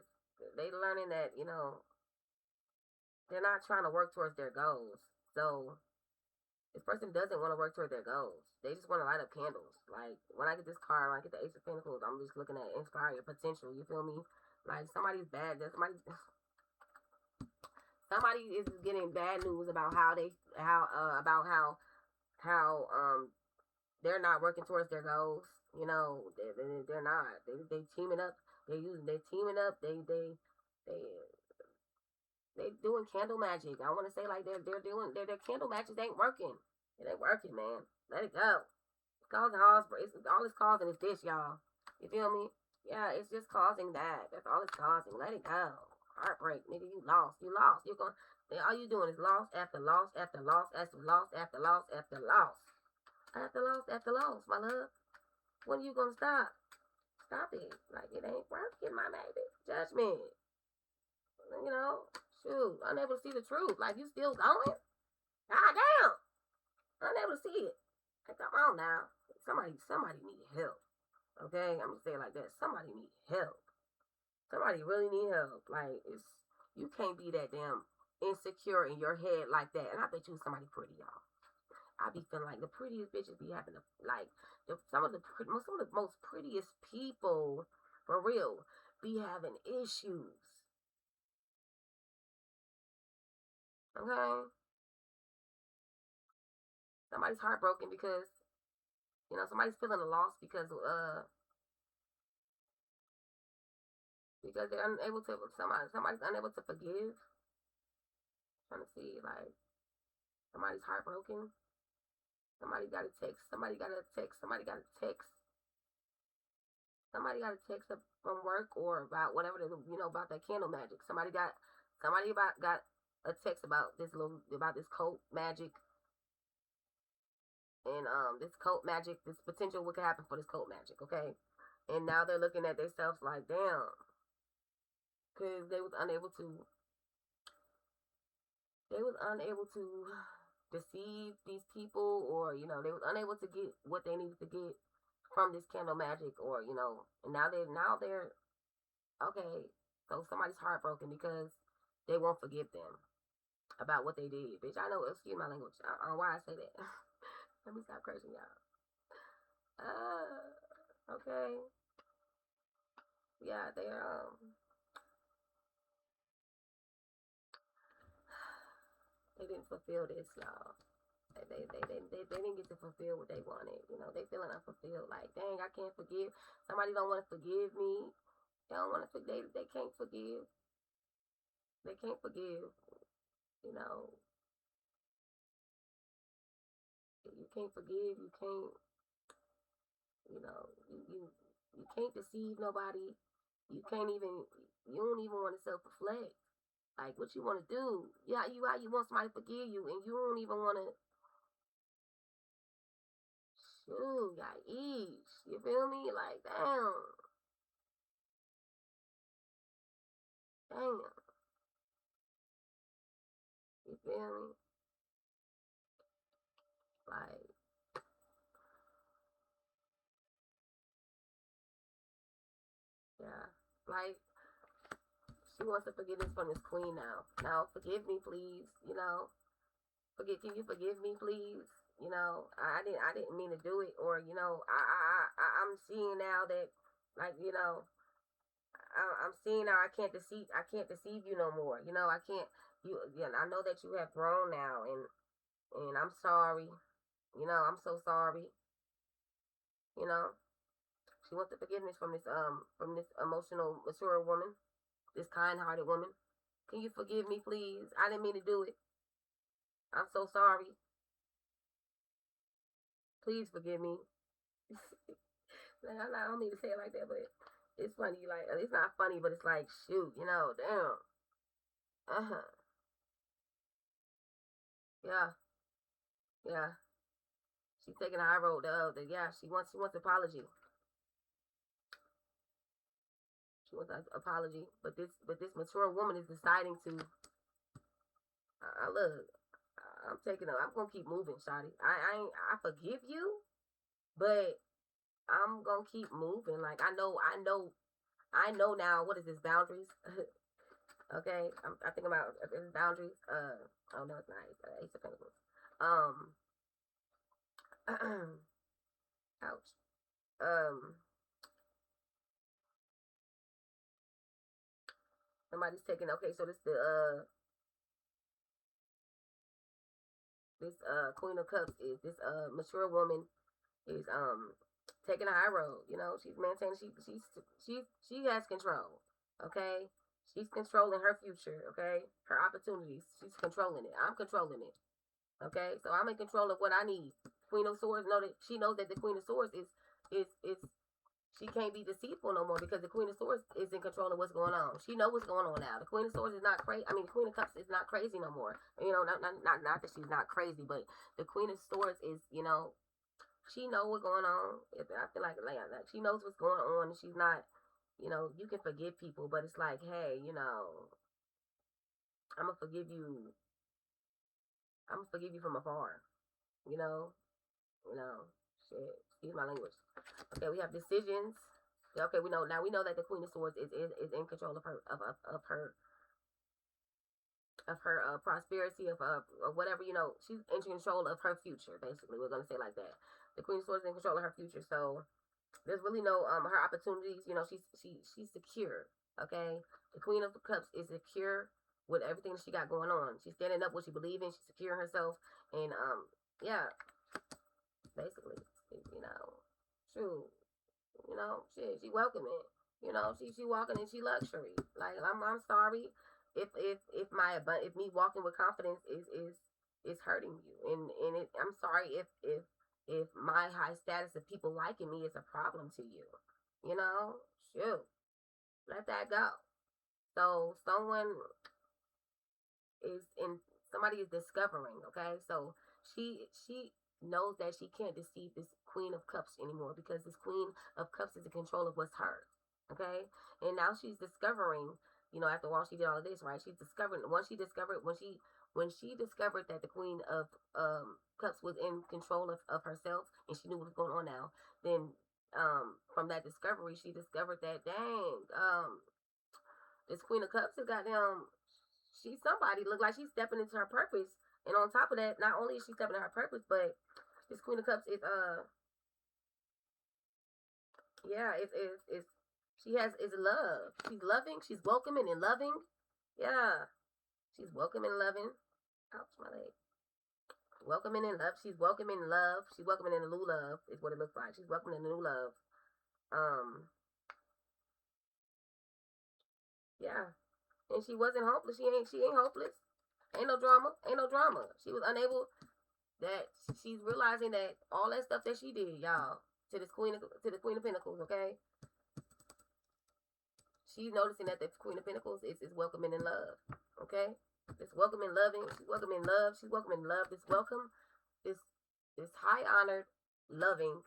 they learning that, you know, they're not trying to work towards their goals. So, this person doesn't want to work toward their goals. They just want to light up candles. Like, when I get this card, when I get the Ace of Pentacles, I'm just looking at inspire your potential. You feel me? Like, somebody's bad. Somebody is getting bad news about how they're not working towards their goals. You know, they're not. They teaming up. They're teaming up. They doing candle magic. I want to say like they're doing their candle magic ain't working. It ain't working, man. Let it go. It's causing all it's causing is this, y'all. You feel me? Yeah, it's just causing that. That's all it's causing. Let it go. Heartbreak, nigga. You lost. You lost. You're going. All you doing is loss after loss after loss after loss after loss after loss after loss after loss, my love. When are you gonna stop? Stop it. Like, it ain't working, my baby. Judgment. You know, shoot, unable to see the truth. Like, you still going? God damn. Unable to see it. Like, come on now. Somebody need help. Okay? I'm gonna say it like that. Somebody need help. Somebody really need help. Like, you can't be that damn insecure in your head like that. And I bet you somebody pretty, y'all. I be feeling like the prettiest bitches be having some of the most prettiest people, for real, be having issues. Okay? Somebody's heartbroken because, you know, somebody's feeling a loss because they're unable to, somebody's unable to forgive. I'm trying to see, like, somebody's heartbroken. Somebody got a text. Somebody got a text from work or about whatever, you know, about that candle magic. Somebody got a text about this cult magic. And this cult magic, this potential what could happen for this cult magic, okay? And now they're looking at themselves like, damn, because they was unable to deceive these people, or, you know, they was unable to get what they needed to get from this candle magic, or, you know, and now they're okay. So somebody's heartbroken because they won't forgive them about what they did. Bitch, I know, excuse my language. I don't know why I say that. Let me stop cursing, y'all. Okay. Yeah, they're they didn't fulfill this, y'all. They didn't get to fulfill what they wanted. You know, they feeling unfulfilled. Like, dang, I can't forgive. Somebody don't want to forgive me. They don't want to. They can't forgive. They can't forgive. You know, you can't forgive. You can't. You know, you can't deceive nobody. You can't even. You don't even want to self-reflect. Like, what you want to do? Yeah, you want somebody to forgive you, and you don't even want to. Shoot, got ease. You feel me? Like, damn. You feel me? Like, yeah. Like, she wants to forgiveness from this queen now. Now, forgive me, please. You know, can you forgive me, please? You know, I didn't mean to do it, or you know, I'm seeing now that, like, you know, I'm seeing now I can't deceive you no more. You know, I can't. You, yeah, I know that you have grown now, and I'm sorry. You know, I'm so sorry. You know, she wants the forgiveness from this emotional, mature woman, this kind-hearted woman. Can you forgive me, please? I didn't mean to do it. I'm so sorry. Please forgive me. Like, I don't mean to say it like that, but it's funny. Like, it's not funny, but it's like, shoot, you know, damn. Uh huh. Yeah, yeah. She's taking the high road. Yeah, she wants apology. She wants an apology. But this mature woman is deciding to. Look. I'm taking. I'm gonna keep moving, Shotty. I forgive you, but I'm gonna keep moving. Like, I know now. What is this, boundaries? Okay, I think about boundaries. Oh no, it's not. It's Ace of Pentacles. Um, ouch. Um, somebody's taking. Okay, so this Queen of Cups is this mature woman is taking a high road. You know, she's maintaining. She has control. Okay, she's controlling her future. Okay, her opportunities. She's controlling it. I'm controlling it. Okay, so I'm in control of what I need. Queen of Swords know that she knows that the Queen of Swords is she can't be deceitful no more because the Queen of Swords is in control of what's going on. She knows what's going on now. The Queen of Swords is not crazy. I mean, the Queen of Cups is not crazy no more. You know, not that she's not crazy, but the Queen of Swords is, you know, she knows what's going on. I feel like she knows what's going on, and she's not, you know, you can forgive people, but it's like, hey, you know, I'm gonna forgive you. I'm gonna forgive you from afar. You know, you know, shit. Excuse my language. Okay, we have decisions. Okay, we know that the Queen of Swords is in control of her prosperity of whatever, you know, she's in control of her future. Basically, we're gonna say like that. The Queen of Swords is in control of her future, so there's really no her opportunities. You know, she's secure. Okay, the Queen of Cups is secure with everything she got going on. She's standing up what she believes in. She's securing herself, and yeah, basically, you know, true. You know, she welcoming. You know, she walking and she luxury. Like, I'm sorry if me walking with confidence is hurting you, and I'm sorry if my high status of people liking me is a problem to you. You know, shoot, let that go. So is in somebody is discovering. Okay, so she knows that she can't deceive this Queen of Cups anymore because this Queen of Cups is in control of what's hers. Okay, and now she's discovering. You know, after while she did all of this, right? She's discovering once she discovered when she discovered that the Queen of Cups was in control of herself and she knew what was going on now. Then from that discovery, she discovered that, dang, this Queen of Cups is goddamn, she's somebody. Look like she's stepping into her purpose. And on top of that, not only is she stepping into her purpose, but this Queen of Cups is yeah, it's she has is love. She's loving, she's welcoming and loving. Yeah. She's welcoming and loving. Ouch, my leg. Welcoming and love. She's welcoming love. She's welcoming in a new love is what it looks like. She's welcoming in a new love. Um, yeah. And she wasn't hopeless. She ain't hopeless. Ain't no drama. Ain't no drama. She was unable that she's realizing that all that stuff that she did, y'all, to the Queen of Pentacles, okay? She's noticing that the Queen of Pentacles is welcoming in love. Okay? It's welcoming loving. She's welcoming love. She's welcoming love. This welcome, this high honored, loving.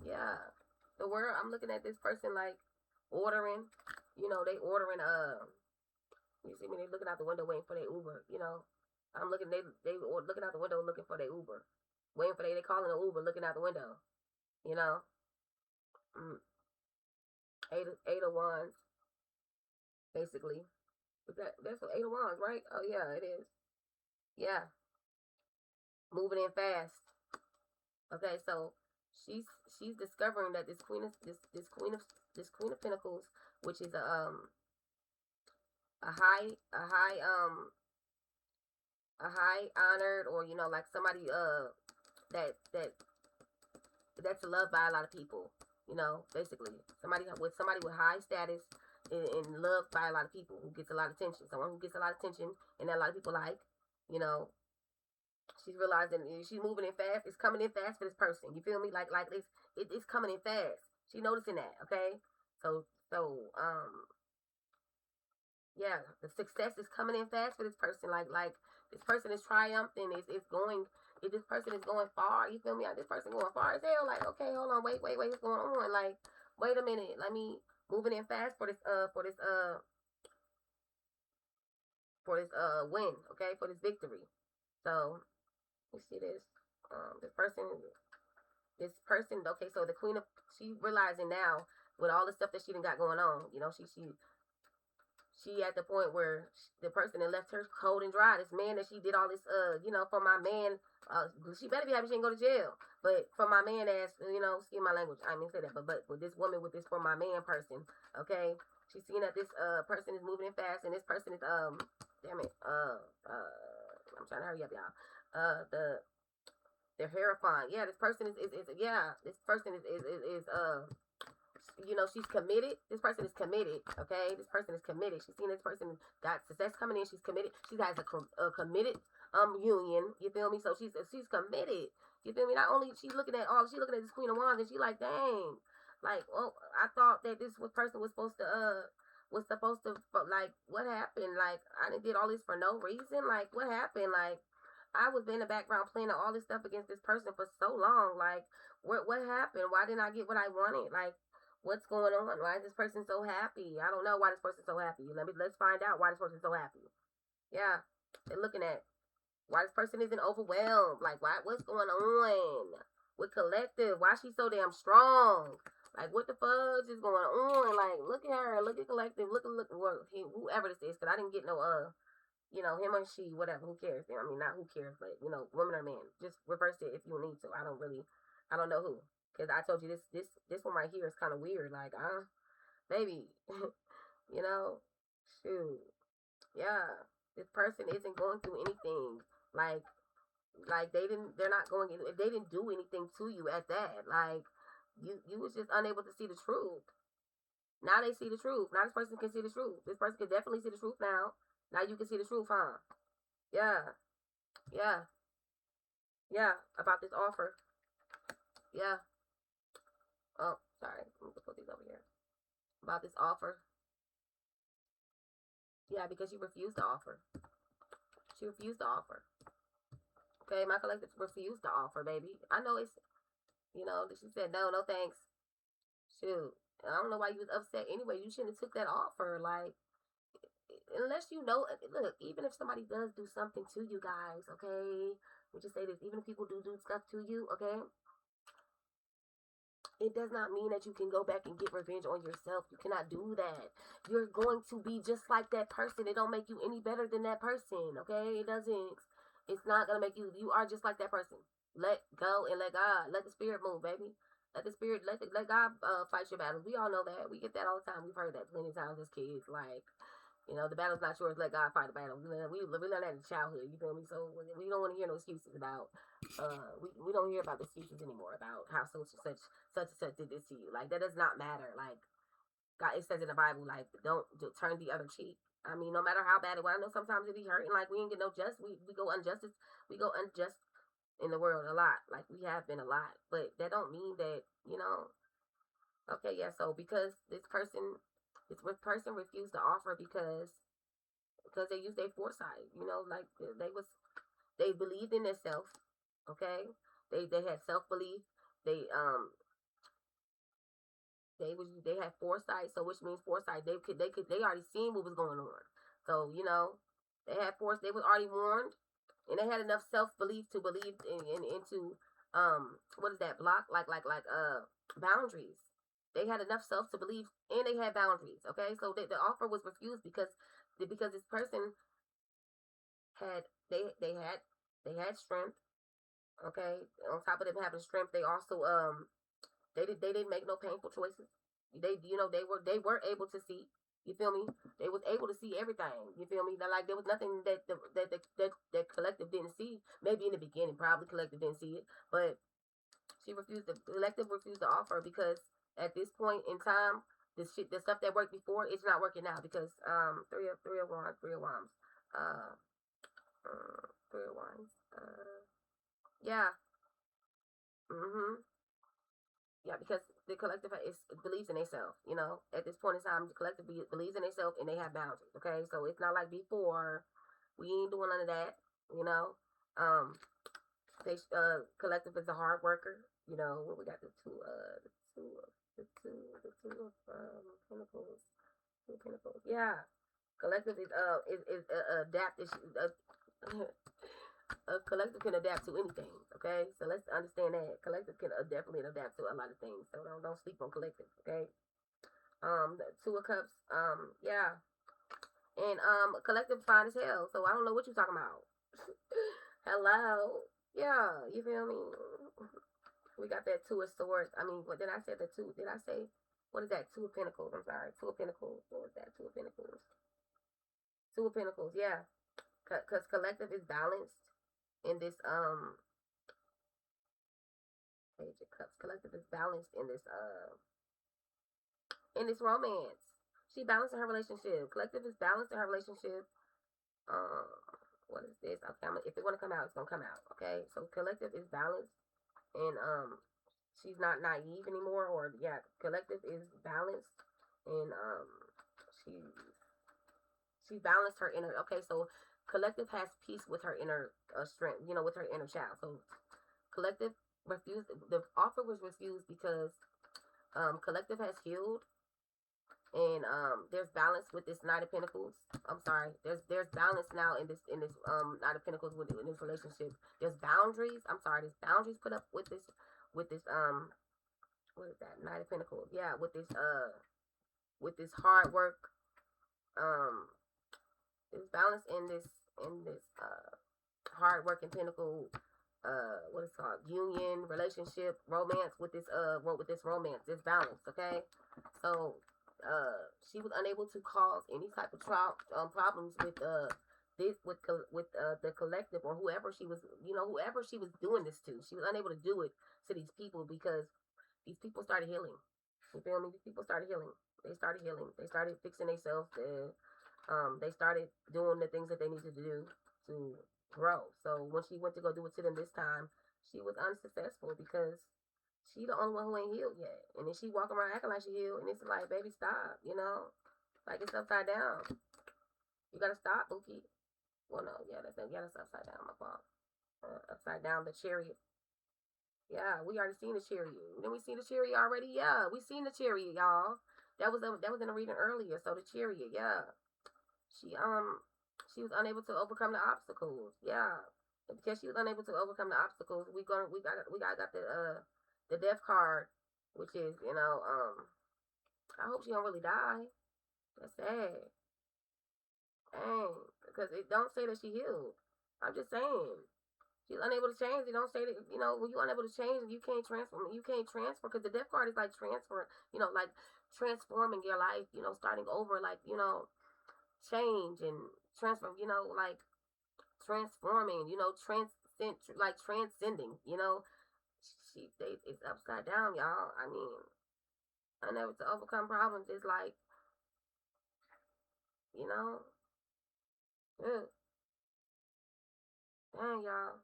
Yeah. The word I'm looking at this person like ordering, you know, they ordering you see me, they looking out the window waiting for their Uber, you know. I'm looking they looking out the window looking for their Uber. Waiting for they calling an Uber looking out the window. You know? Mm. Eight of Wands, basically. That's what Eight of Wands, right? Oh yeah, it is. Yeah, moving in fast. Okay, so she's she's discovering that this Pentacles, which is a high honored, or like somebody that that's loved by a lot of people. Basically somebody with high status and loved by a lot of people, who gets a lot of attention. Someone who gets a lot of attention and that a lot of people like. You know, she's realizing she's moving in fast. It's coming in fast for this person. You feel me? Like it's coming in fast. She noticing that. Okay, so yeah, the success is coming in fast for this person. Like this person is triumphing. It's going. If this person is going far, you feel me? This person going far as hell. Like, okay, hold on, wait, what's going on? Like, wait a minute, let me moving in fast for this win. Okay, for this victory. So you see this. This person. Okay, so the queen of she realizing now with all the stuff that she done got going on. She at the point where the person that left her cold and dry. This man that she did all this, for my man. She better be happy she didn't go to jail. But for my man ass, excuse my language, I mean say that. But with this woman, with this for my man person, okay, she's seeing that this person is moving in fast, and this person is damn it, I'm trying to hurry up, y'all. They're terrifying. Yeah, this person is yeah, this person is she's committed. This person is committed. Okay, this person is committed. She's seen this person got success coming in. She's committed. She has a committed union. You feel me? So she's committed. You feel me? Not only she's looking at this Queen of Wands, and she like, dang, like, well, I thought that this person was supposed to like, what happened? Like, I did all this for no reason. Like, what happened? Like, I was in the background playing all this stuff against this person for so long. Like, what happened? Why didn't I get what I wanted? Like, what's going on? Why is this person so happy? I don't know why this person's so happy. Let's find out why this person's so happy. Yeah, they're looking at why this person isn't overwhelmed. Like, what's going on with collective? Why she's so damn strong? Like, what the fudge is going on? Like, look at her. Look at collective. Look whoever this is. Because I didn't get no him or she, whatever. Who cares? I mean, not who cares, but woman or man. Just reverse it if you need to. I don't know who. Because I told you this one right here is kind of weird. Like, baby, shoot, yeah, this person isn't going through anything. Like they're not going. They didn't do anything to you at that. Like, you was just unable to see the truth. Now they see the truth. Now this person can see the truth. This person can definitely see the truth now. Now you can see the truth, huh? Yeah, yeah, yeah. About this offer. Yeah. Oh, sorry. Let me put these over here. About this offer. Yeah, because she refused to offer. She refused to offer. Okay, my collective refused to offer, baby. I know it's, she said, no thanks. Shoot. I don't know why you was upset anyway. You shouldn't have took that offer. Like, unless look, even if somebody does do something to you guys, okay? We just say this. Even if people do stuff to you, okay? It does not mean that you can go back and get revenge on yourself. You cannot do that. You're going to be just like that person. It don't make you any better than that person, okay? It doesn't. It's not going to make you. You are just like that person. Let go and let God. Let the spirit move, baby. Let the spirit, let God fight your battles. We all know that. We get that all the time. We've heard that plenty of times as kids. Like, the battle's not yours. Let God fight the battle. We learned that in childhood. You feel me? So we don't want to hear no excuses about. We don't hear about the excuses anymore about how such and such did this to you. Like, that does not matter. Like, God, it says in the Bible, like, don't turn the other cheek. I mean, no matter how bad it was. I know sometimes it be hurting. Like, we ain't get no just. We go unjustice. We go unjust in the world a lot. Like, we have been a lot. But that don't mean that, Okay, yeah. So because this person refused to offer because they used their foresight. Like, they believed in themselves. Okay, they had self belief. They they had foresight. So which means foresight. They already seen what was going on. So they had force. They was already warned, and they had enough self belief to believe into what is that, block, like boundaries. They had enough self to believe, and they had boundaries. Okay, so the offer was refused because because this person had they had strength. Okay, on top of them having strength, they also they didn't make no painful choices. They were able to see. You feel me? They was able to see everything. You feel me? Like there was nothing that collective didn't see. Maybe in the beginning, probably collective didn't see it, but collective refused to offer because at this point in time, the stuff that worked before, it's not working now because uh, three of wands, yeah, mhm, yeah, because the collective believes in itself. At this point in time, the collective believes in itself and they have boundaries. Okay, so it's not like before. We ain't doing none of that. You know, um, they collective is a hard worker. We got the two of pentacles. Yeah, collective is adaptive. A collective can adapt to anything. Okay, so let's understand that collective can definitely adapt to a lot of things. So don't sleep on collective. Okay. The two of cups. Yeah, and collective fine as hell. So I don't know what you're talking about. Hello. Yeah, you feel me? We got that two of swords. I mean, what did I say? The two? Did I say? What is that? Two of pentacles. I'm sorry. Two of pentacles. What was that? Two of pentacles. Two of pentacles. Yeah, because collective is balanced in this page of cups. Collective is balanced in this romance. She balanced in her relationship. Collective is balanced in her relationship. Um, what is this? Okay, if it want to come out, it's gonna come out. Okay, so collective is balanced, and she's not naive anymore. Or yeah, collective is balanced, and she she balanced her inner. Okay, so collective has peace with her inner strength. With her inner child. So collective refused. The offer was refused because collective has healed, and there's balance with this Knight of Pentacles. I'm sorry, there's balance now in this Knight of Pentacles in this relationship. There's boundaries. I'm sorry, there's boundaries put up with this what is that, Knight of Pentacles? Yeah, with this hard work. um there's balance in this hard working pentacle. What is it called? Union, relationship, romance with this romance. There's balance. Okay, so she was unable to cause any type of problems with the collective, or whoever she was, whoever she was doing this to. She was unable to do it to these people because these people started healing. You feel me? These people started healing. They started healing. They started fixing themselves. They started doing the things that they needed to do to grow. So when she went to go do it to them this time, she was unsuccessful because she the only one who ain't healed yet. And then she walking around acting like she healed, and it's like, baby, stop. Like it's upside down. You gotta stop, Bookie. Well, no, that's upside down. My fault. Upside down, the chariot. Yeah, we already seen the chariot. Then we seen the chariot already. Yeah, we seen the chariot, y'all. That was in the reading earlier. So the chariot, yeah. She she was unable to overcome the obstacles. Yeah, and because she was unable to overcome the obstacles, we got the death card, which is I hope she don't really die. That's sad. Dang, because it don't say that she healed. I'm just saying. She's unable to change. It don't say that, when you're unable to change, you can't transform. You can't transfer because the death card is like transfer, like transforming your life, starting over, like, change and transform, like transforming, transcending, it's upside down, y'all. I mean, unable to overcome problems is like, you know, ugh, dang, y'all,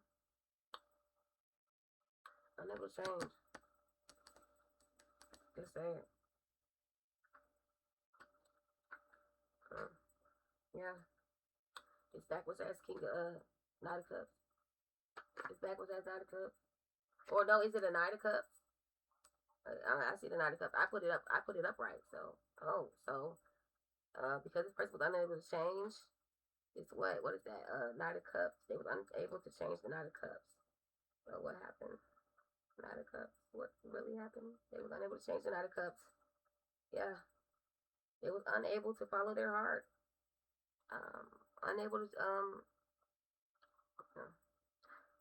unable to change. It's sad. Yeah, it's backwards as King of Knight of Cups. It's backwards as Knight of Cups. Or no, is it a Knight of Cups? I see the Knight of Cups. I put it up. I put it up right. Because this person was unable to change, it's what is that? Knight of Cups. They was unable to change the Knight of Cups. So what happened? Knight of Cups. What really happened? They was unable to change the Knight of Cups. Yeah, they was unable to follow their heart. um, unable to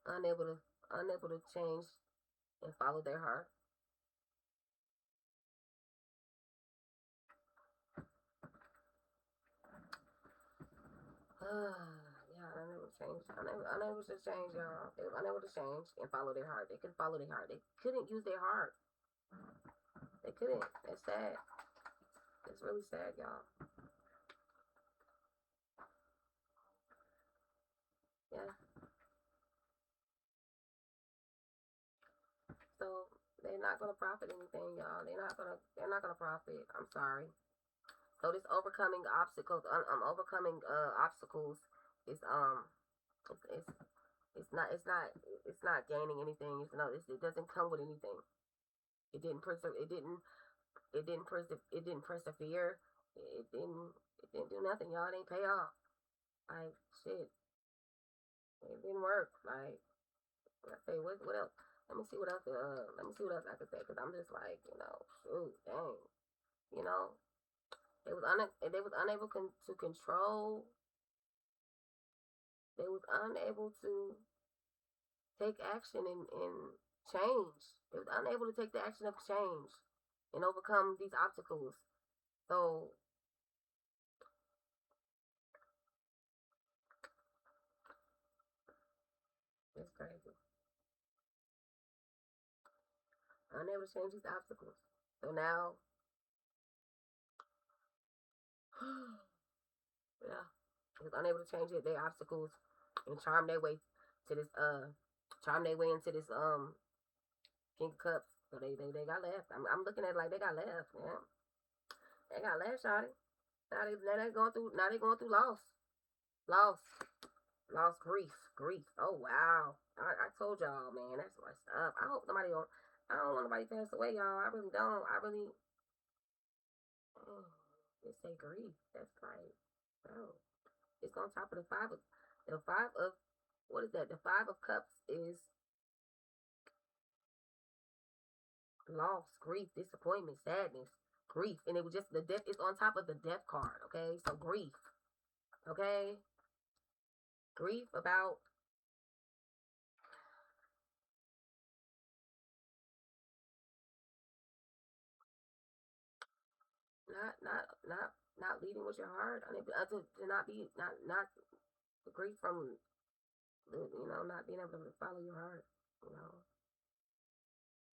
unable to change and follow their heart. Yeah, unable to change. Unable to change, y'all. They were unable to change and follow their heart. They couldn't follow their heart. They couldn't use their heart. They couldn't. That's sad. It's really sad, y'all. Yeah. So they're not gonna profit anything, y'all. They're not gonna profit. I'm sorry. So this overcoming obstacles, overcoming obstacles is it's it's not it's not it's not gaining anything. It doesn't come with anything. It didn't perse- it didn't it didn't persevere. It didn't do nothing, y'all. It didn't pay off. Like shit. It didn't work. Like I say, what else? Let me see what else. Let me see what else I could say. Cause I'm just like, shoot, dang, you know, they was unable to control. They was unable to take action and change. They was unable to take the action of change and overcome these obstacles. So it's crazy. Unable to change these obstacles. So now, yeah, they was unable to change their obstacles and charm their way into this King of Cups. So they got left. I'm looking at it like they got left, man. They got left, shawty. Now they going through loss. Loss. Loss, grief. Oh wow. I told y'all, man, that's messed up. I don't want nobody to pass away, y'all. I really don't. Just say grief. That's like, bro. It's on top of the five of what is that? The five of cups is loss, grief, disappointment, sadness, grief. And it was just the death, it's on top of the death card, okay? So grief, okay? Grief about not not not not leading with your heart. I mean, to not be not grief from not being able to follow your heart. You know,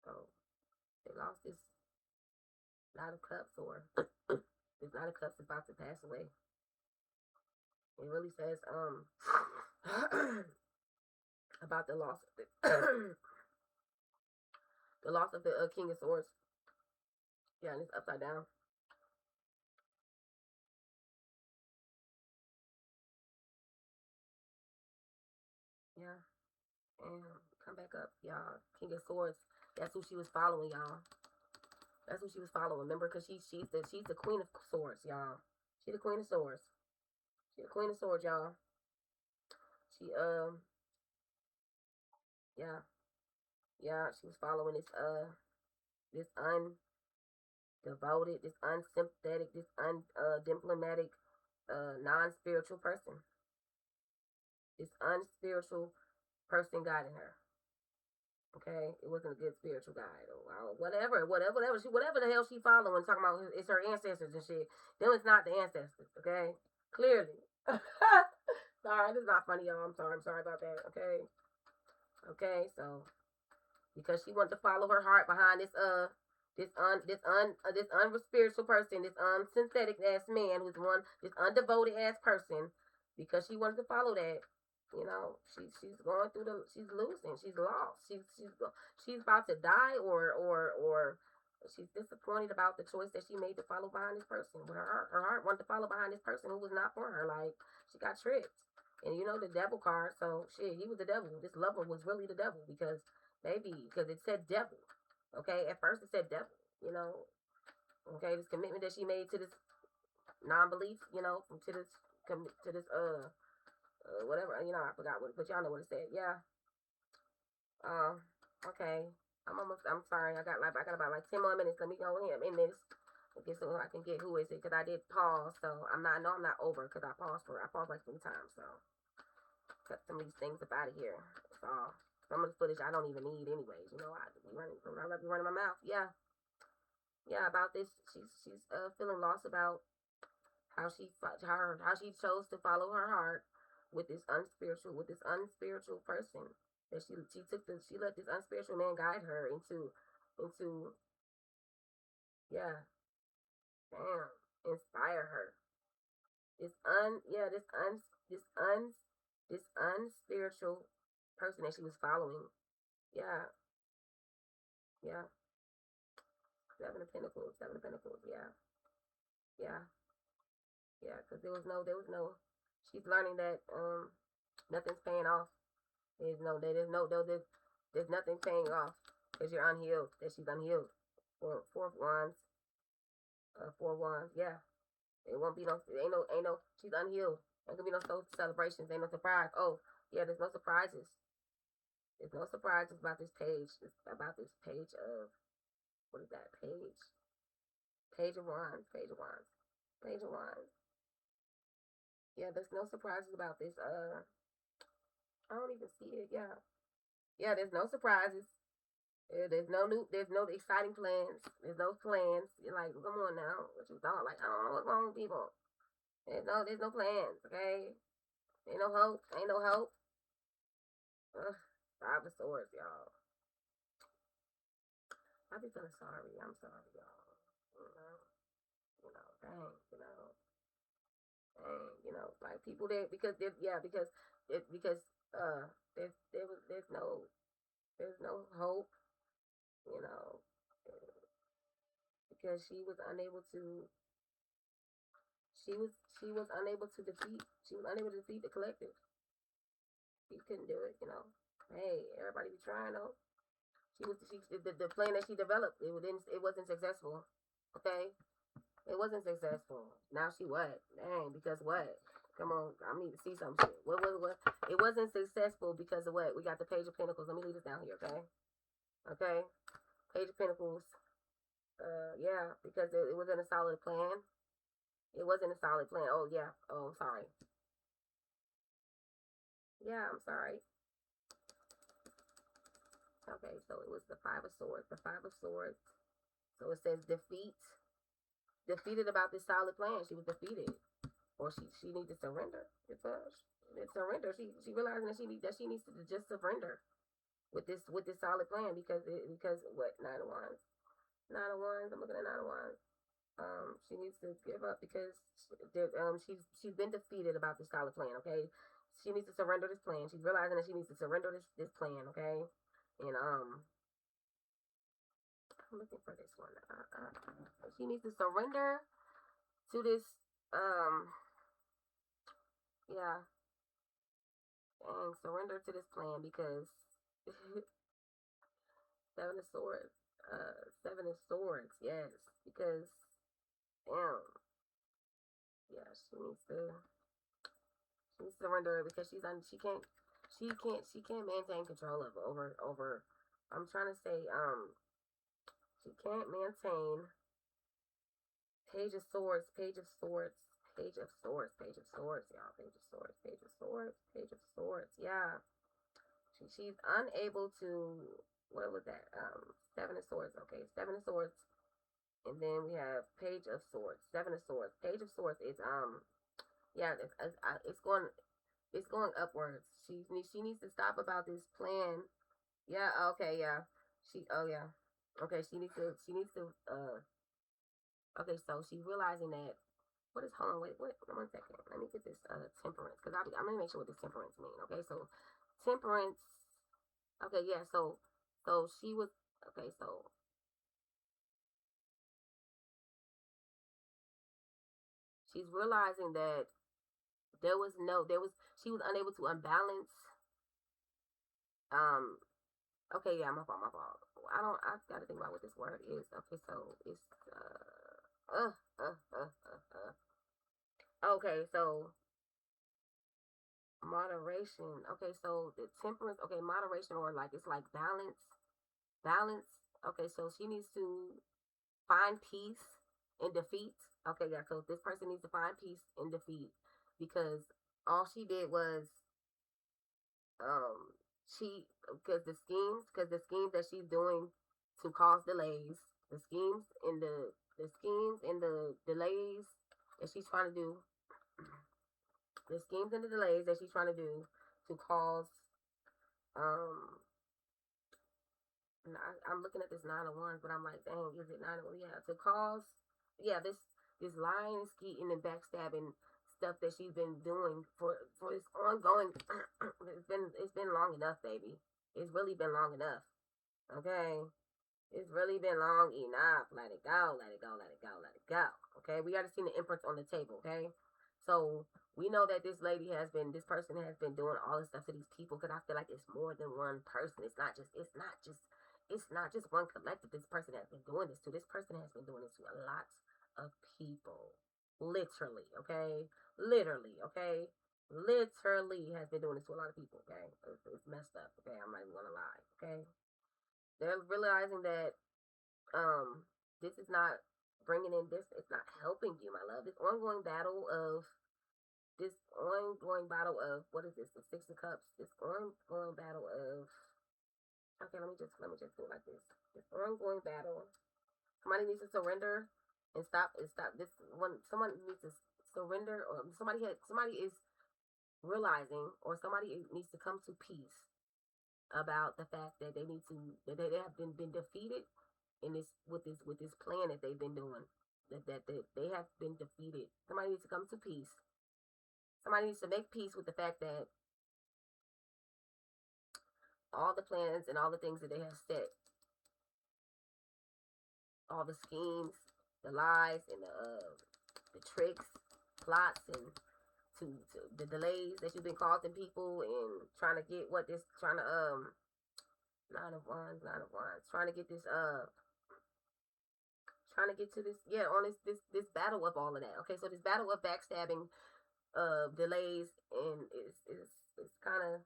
so they lost this Knight of Cups, or this Knight of Cups is about to pass away. It really says about the loss of the loss of the King of Swords. Yeah, and it's upside down. Yeah, and come back up, y'all. King of Swords. That's who she was following, y'all. That's who she was following. Remember, because she's the Queen of Swords, y'all. She the Queen of Swords. She the Queen of Swords, y'all. She yeah, yeah. She was following this undevoted, this unsympathetic, this undiplomatic, non-spiritual person. This unspiritual person guiding her. Okay, it wasn't a good spiritual guide or whatever the hell she following, talking about it's her ancestors and shit. Them is not the ancestors. Okay, clearly. Sorry, this is not funny, y'all. I'm sorry about that. Okay. So because she wanted to follow her heart behind this unspiritual person, this unsynthetic ass man who's this undevoted ass person, because she wanted to follow that. She's going through she's losing, she's lost, she's about to die, or she's disappointed about the choice that she made to follow behind this person. But her heart wanted to follow behind this person who was not for her. Like, she got tricked. And the devil card, so shit, he was the devil. This lover was really the devil, because it said devil. Okay, at first it said devil. Okay, this commitment that she made to this non-belief, to this whatever, I forgot what, but y'all know what it said. Yeah. Okay. I'm sorry. I got about like 10 more minutes. Let me go in this. Okay, so I can get who is it, because I did pause, so I'm not over, because I paused like 3 times, so cut some of these things up out of here. That's all. Some of the footage I don't even need anyways, you know, I love running my mouth. Yeah, about this, she's feeling lost about how she chose to follow her heart with this unspiritual person, that she let this unspiritual man guide her into yeah, damn, inspire her. This un yeah this un this un this unspiritual person that she was following. Yeah, yeah. Seven of Pentacles. Yeah, yeah, yeah. Because there was no. She's learning that nothing's paying off. There's nothing paying off, because you're unhealed. That she's unhealed. Four wands. Four wands. Yeah. It won't be no. Ain't no. She's unhealed. Ain't gonna be no celebrations. Ain't no surprise. Oh yeah, there's no surprises. There's no surprises about this page. It's about this page of, what is that page? Page of Wands. Page of Wands. Page of Wands. Yeah, there's no surprises about this. I don't even see it. Yeah, yeah. There's no surprises. There's no exciting plans. There's no plans. You're like, come on now, what you thought? Like, I don't know what's wrong with people. There's no plans. Okay, ain't no hope. Ain't no hope. Ugh, Five of Swords, y'all. I be feeling sorry. I'm sorry, y'all. Dang, like people that, because because there's no hope, you know, because she was unable to defeat the collective. She couldn't do it, you know. Hey, everybody be trying though. The plan that she developed, it wasn't successful. Okay, it wasn't successful. Now she what? Dang, because what? Come on, I need to see some shit. What? It wasn't successful because of what? We got the Page of Pentacles. Let me leave this down here, okay? Okay, Page of Pentacles. Yeah, because it wasn't a solid plan. It wasn't a solid plan. Oh yeah. Oh, sorry. Yeah, I'm sorry. Okay, so it was the Five of Swords. The Five of Swords. So it says defeat. Defeated about this solid plan. She was defeated, or she needs to surrender. It's surrender. She realizing that she needs to just surrender with this solid plan, because what, Nine of Wands. Nine of Wands. I'm looking at Nine of Wands. She needs to give up because she's been defeated about this solid plan. Okay, she needs to surrender this plan. She's realizing that she needs to surrender this plan. Okay, and I'm looking for this one. She needs to surrender to this. Yeah, and surrender to this plan, because Seven of Swords. Seven of Swords. Yes, because damn. Yeah, she needs to surrender, because she can't maintain control of over. I'm trying to say she can't maintain. Page of Swords, Page of Swords, Page of Swords, Page of Swords, y'all. Page of Swords, Page of Swords, Page of Swords. Yeah, she's unable to. What was that? Seven of Swords. Okay, Seven of Swords, and then we have Page of Swords, Seven of Swords, Page of Swords. It's yeah, it's going upwards. She needs to stop about this plan. Yeah. Okay. Yeah. Oh yeah. Okay. She needs to okay. So she's realizing that. What is, hold on, wait, 1 second. Let me get this temperance, because I'm gonna make sure what this temperance means. Okay, so temperance. Okay, yeah. So she was, okay. So she's realizing that she was unable to unbalance. Um. Okay, yeah, my fault, my fault. I gotta think about what this word is. Okay, so it's Okay, so moderation. Okay, so the temperance. Okay, moderation, or like, it's like balance. Balance. Okay, so she needs to find peace. in defeat. Okay, yeah. So this person needs to find peace in defeat because all she did was um she because the schemes that she's doing to cause delays, the schemes and the schemes and the delays that she's trying to do, the schemes and the delays that she's trying to do to cause um I'm looking at this 901, but I'm like, dang, is it 901? Yeah, to cause, yeah, this lying, skeeting, and backstabbing stuff that she's been doing for this ongoing. It's been long enough, baby. It's really been long enough. Okay, it's really been long enough. Let it go. Let it go. Let it go. Let it go. Okay, we got to see the imprints on the table. Okay, so we know that this person has been doing all this stuff to these people because I feel like it's more than one person. It's not just one collective. This person has been doing this to. This person has been doing this to a lot of people. Literally, okay? Literally, okay? Literally has been doing this to a lot of people, okay? It's messed up, okay? I'm not even gonna lie, okay? They're realizing that um this is not bringing in this. It's not helping you, my love. This ongoing battle of what is this? The Six of Cups. This ongoing battle of okay. Let me just do it like this. This ongoing battle. Somebody needs to surrender and stop this one. Someone needs to surrender, or somebody is realizing, or somebody needs to come to peace about the fact that they have been defeated in this plan that they've been doing. That they have been defeated. Somebody needs to come to peace. Somebody needs to make peace with the fact that all the plans and all the things that they have set, all the schemes, the lies, and the tricks, plots, and to the delays that you've been causing people and trying to get what this trying to 9 of Wands, trying to get this trying to get to this, yeah, on this battle of all of that. Okay, so this battle of backstabbing, delays, and it's kind of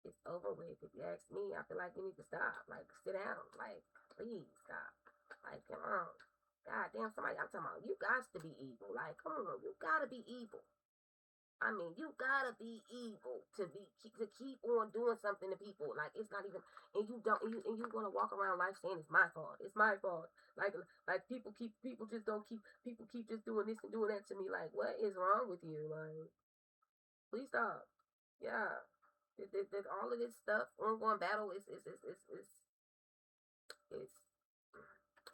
it's over with. If you ask me, I feel like you need to stop. Like, sit down. Like, please stop. Like, come on. God damn, somebody, I'm talking about, you got to be evil. Like, come on, you gotta be evil. I mean, you gotta be evil to keep on doing something to people. Like, it's not even, and you don't, and you want to walk around life saying it's my fault. It's my fault. Like people just don't keep, people keep just doing this and doing that to me. Like, what is wrong with you? Like, please stop. Yeah, there's all of this stuff ongoing battle is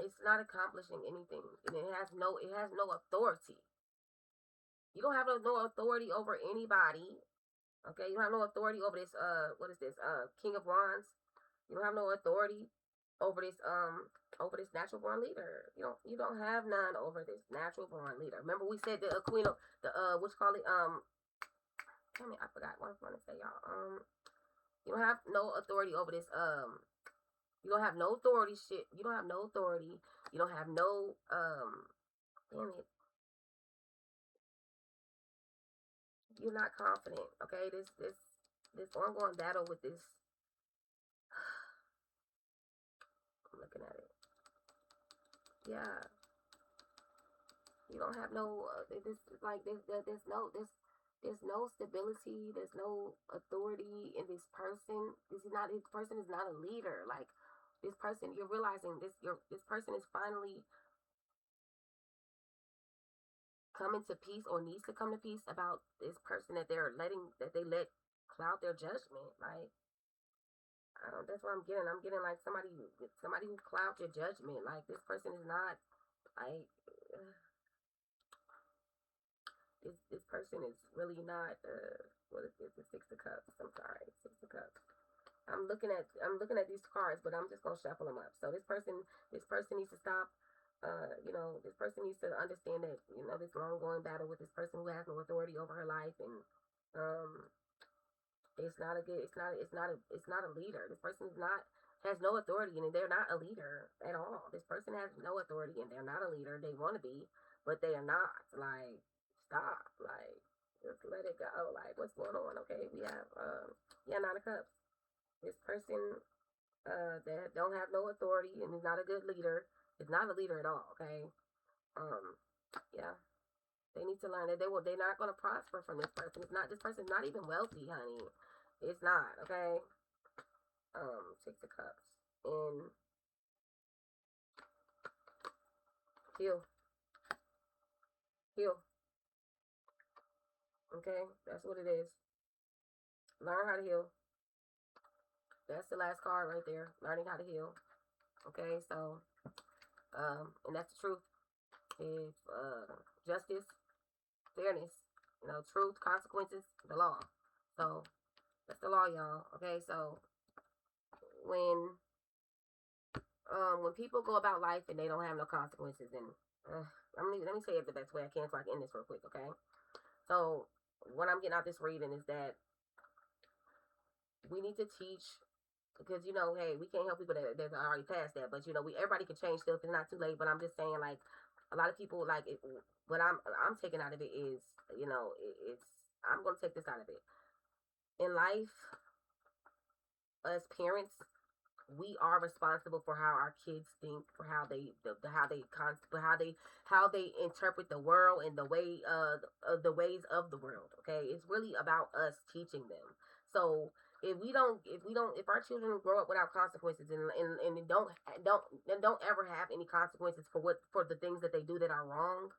it's not accomplishing anything, and it has no authority. You don't have no authority over anybody. Okay, you don't have no authority over this. What is this? King of Wands. You don't have no authority over this natural born leader. You don't have none over this natural born leader. Remember we said the queen of the what you call it damn it, I forgot what I was going to say, y'all. You don't have no authority over this. You don't have no authority. Shit. You don't have no authority. You don't have no. Damn it. You're not confident. Okay. This ongoing battle with this. I'm looking at it. Yeah. You don't have no. This like there's no stability. There's no authority in this person. This person is not a leader. Like, this person, you're realizing this person is finally coming to peace, or needs to come to peace about this person that they let cloud their judgment. Like, that's what I'm getting. I'm getting like somebody who clouds your judgment. Like, this person is not like this person is really not what is this? The Six of Cups. I'm sorry, Six of Cups. I'm looking at these cards, but I'm just gonna shuffle them up. So this person needs to stop. This person needs to understand that this long going battle with this person who has no authority over her life, and um, it's not a good. It's not a leader. This person has no authority, and they're not a leader at all. This person has no authority, and they're not a leader. They want to be, but they are not. Like, stop. Like, just let it go. Like, what's going on? Okay, we have 9 of Cups. This person that don't have no authority and is not a good leader is not a leader at all. Okay, Yeah. They need to learn that they're not gonna prosper from this person. It's not this person's not even wealthy, honey. It's not, okay? 6 of Cups. And heal. Heal. Okay? That's what it is. Learn how to heal. That's the last card right there. Learning how to heal. Okay, so and that's the truth. If justice, fairness, truth, consequences, the law. So that's the law, y'all. Okay, so when when people go about life and they don't have no consequences, and let me say it the best way I can so I can end this real quick, okay? So what I'm getting out this reading is that we need to teach because hey, we can't help people that are already past that, but everybody can change stuff. It's not too late. But I'm just saying, like, a lot of people like it. What I'm taking out of it is, it's I'm gonna take this out of it. In life, as parents, we are responsible for how our kids think, for how they how they interpret the world and the ways of the world. Okay, it's really about us teaching them. So if our children grow up without consequences and don't ever have any consequences for the things that they do that are wrong,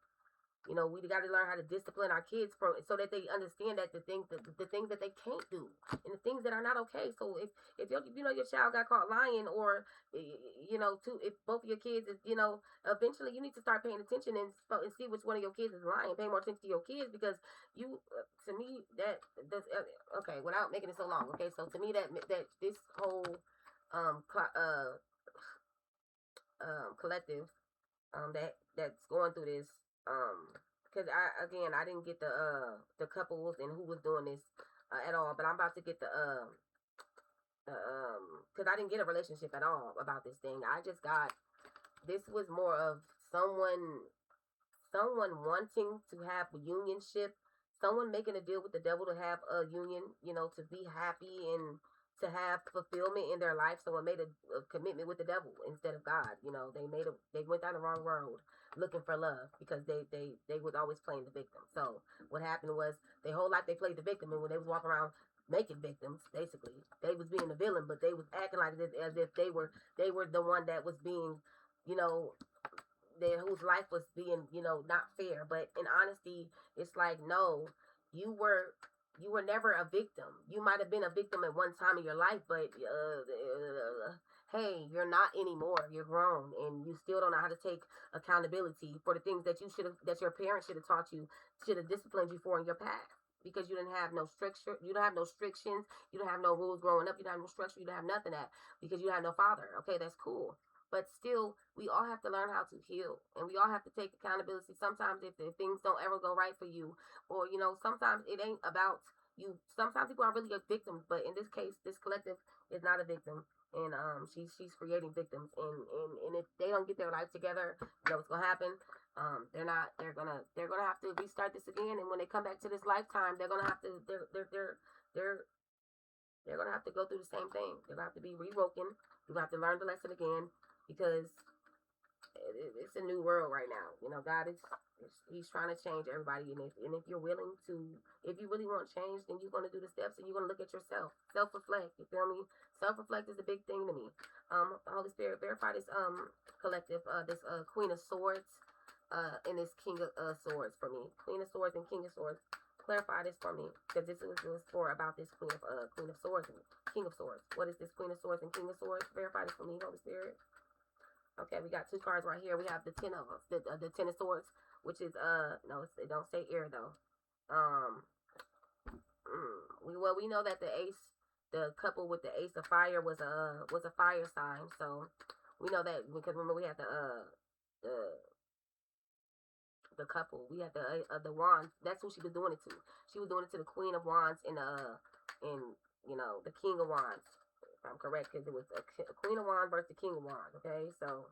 we got to learn how to discipline our kids so that they understand that the things that they can't do and the things that are not okay. So if your child got caught lying, or if both of your kids is eventually you need to start paying attention and see which one of your kids is lying. Pay more attention to your kids, because to me that does okay, without making it so long. Okay, so to me that this whole collective that's going through this, because I didn't get the couples and who was doing this at all, but I'm about to get because I didn't get a relationship at all about this thing. I just got, this was more of someone wanting to have a unionship, someone making a deal with the devil to have a union, to be happy and to have fulfillment in their life. Someone made a commitment with the devil instead of God. They went down the wrong road looking for love, because they was always playing the victim. So what happened was their whole life they played the victim, and when they was walking around making victims, basically they was being the villain, but they was acting like this as if they were the one that was being, you know, whose life was being, not fair. But in honesty, it's like, no, you were never a victim. You might have been a victim at one time in your life, but hey, you're not anymore. You're grown, and you still don't know how to take accountability for the things that your parents should have taught you, should have disciplined you for in your past. Because you didn't have no structure, you don't have no restrictions, you don't have no rules growing up, you don't have no structure, you don't have nothing that, because you have no father. Okay, that's cool. But still, we all have to learn how to heal, and we all have to take accountability. Sometimes if things don't ever go right for you, or sometimes it ain't about you. Sometimes people are really a victim, but in this case, this collective is not a victim, and she's creating victims, and if they don't get their life together, what's gonna happen? They're gonna have to restart this again, and when they come back to this lifetime, they're gonna have to they're gonna have to go through the same thing. They're gonna have to be rewoken. You're gonna have to learn the lesson again, because it's a new world right now. God is He's trying to change everybody, and if you're willing to, if you really want change, then you're gonna do the steps, and you're gonna look at yourself, self reflect. You feel me? Self reflect is a big thing to me. Holy Spirit, verify this collective, this Queen of Swords, and this King of Swords for me. Queen of Swords and King of Swords. Clarify this for me, because this was for about this Queen of Swords and King of Swords. What is this Queen of Swords and King of Swords? Verify this for me, Holy Spirit. Okay, we got 2 cards right here. We have the Ten of the Ten of Swords, which is no, it don't say air though. We know that the couple with the Ace of Fire was a fire sign, so we know that, because remember we had the couple. We had the wands. That's who she was doing it to. She was doing it to the Queen of Wands and the King of Wands. If I'm correct, because it was a Queen of Wands versus the King of Wands. Okay, so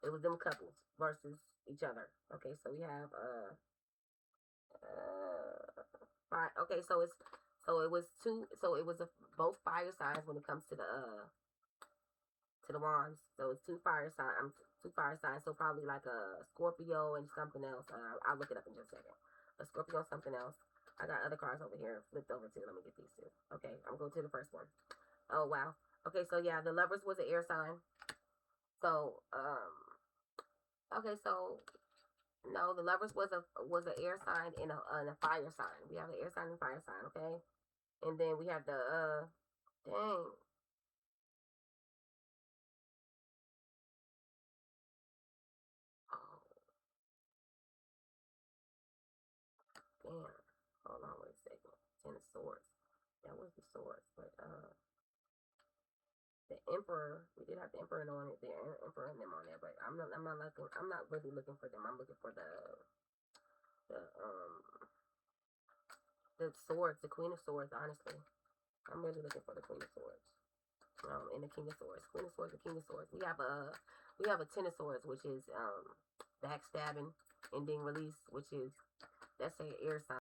it was them couples versus each other. Okay, so we have okay, so it was both fire signs when it comes to to the wands. So it's two fire signs. Two fire signs. So probably like a Scorpio and something else. I'll look it up in just a second. A Scorpio and something else. I got other cards over here flipped over too. Let me get these two. Okay, I'm going to the first one. Oh wow. Okay, so yeah, the Lovers was an air sign. So okay, so no, the Lovers was an air sign and a fire sign. We have an air sign and fire sign. Okay, and then we have the dang. Oh, damn. Hold on, wait a second. Ten of Swords. That was the swords, but the Emperor. We did have the Emperor on it there, Emperor and them on there, but I'm not really looking for them. I'm looking for the the swords, the Queen of Swords. Honestly, I'm really looking for the Queen of Swords. And the King of Swords, Queen of Swords, the King of Swords. We have a Ten of Swords, which is backstabbing, ending, release, which is that's a air sign.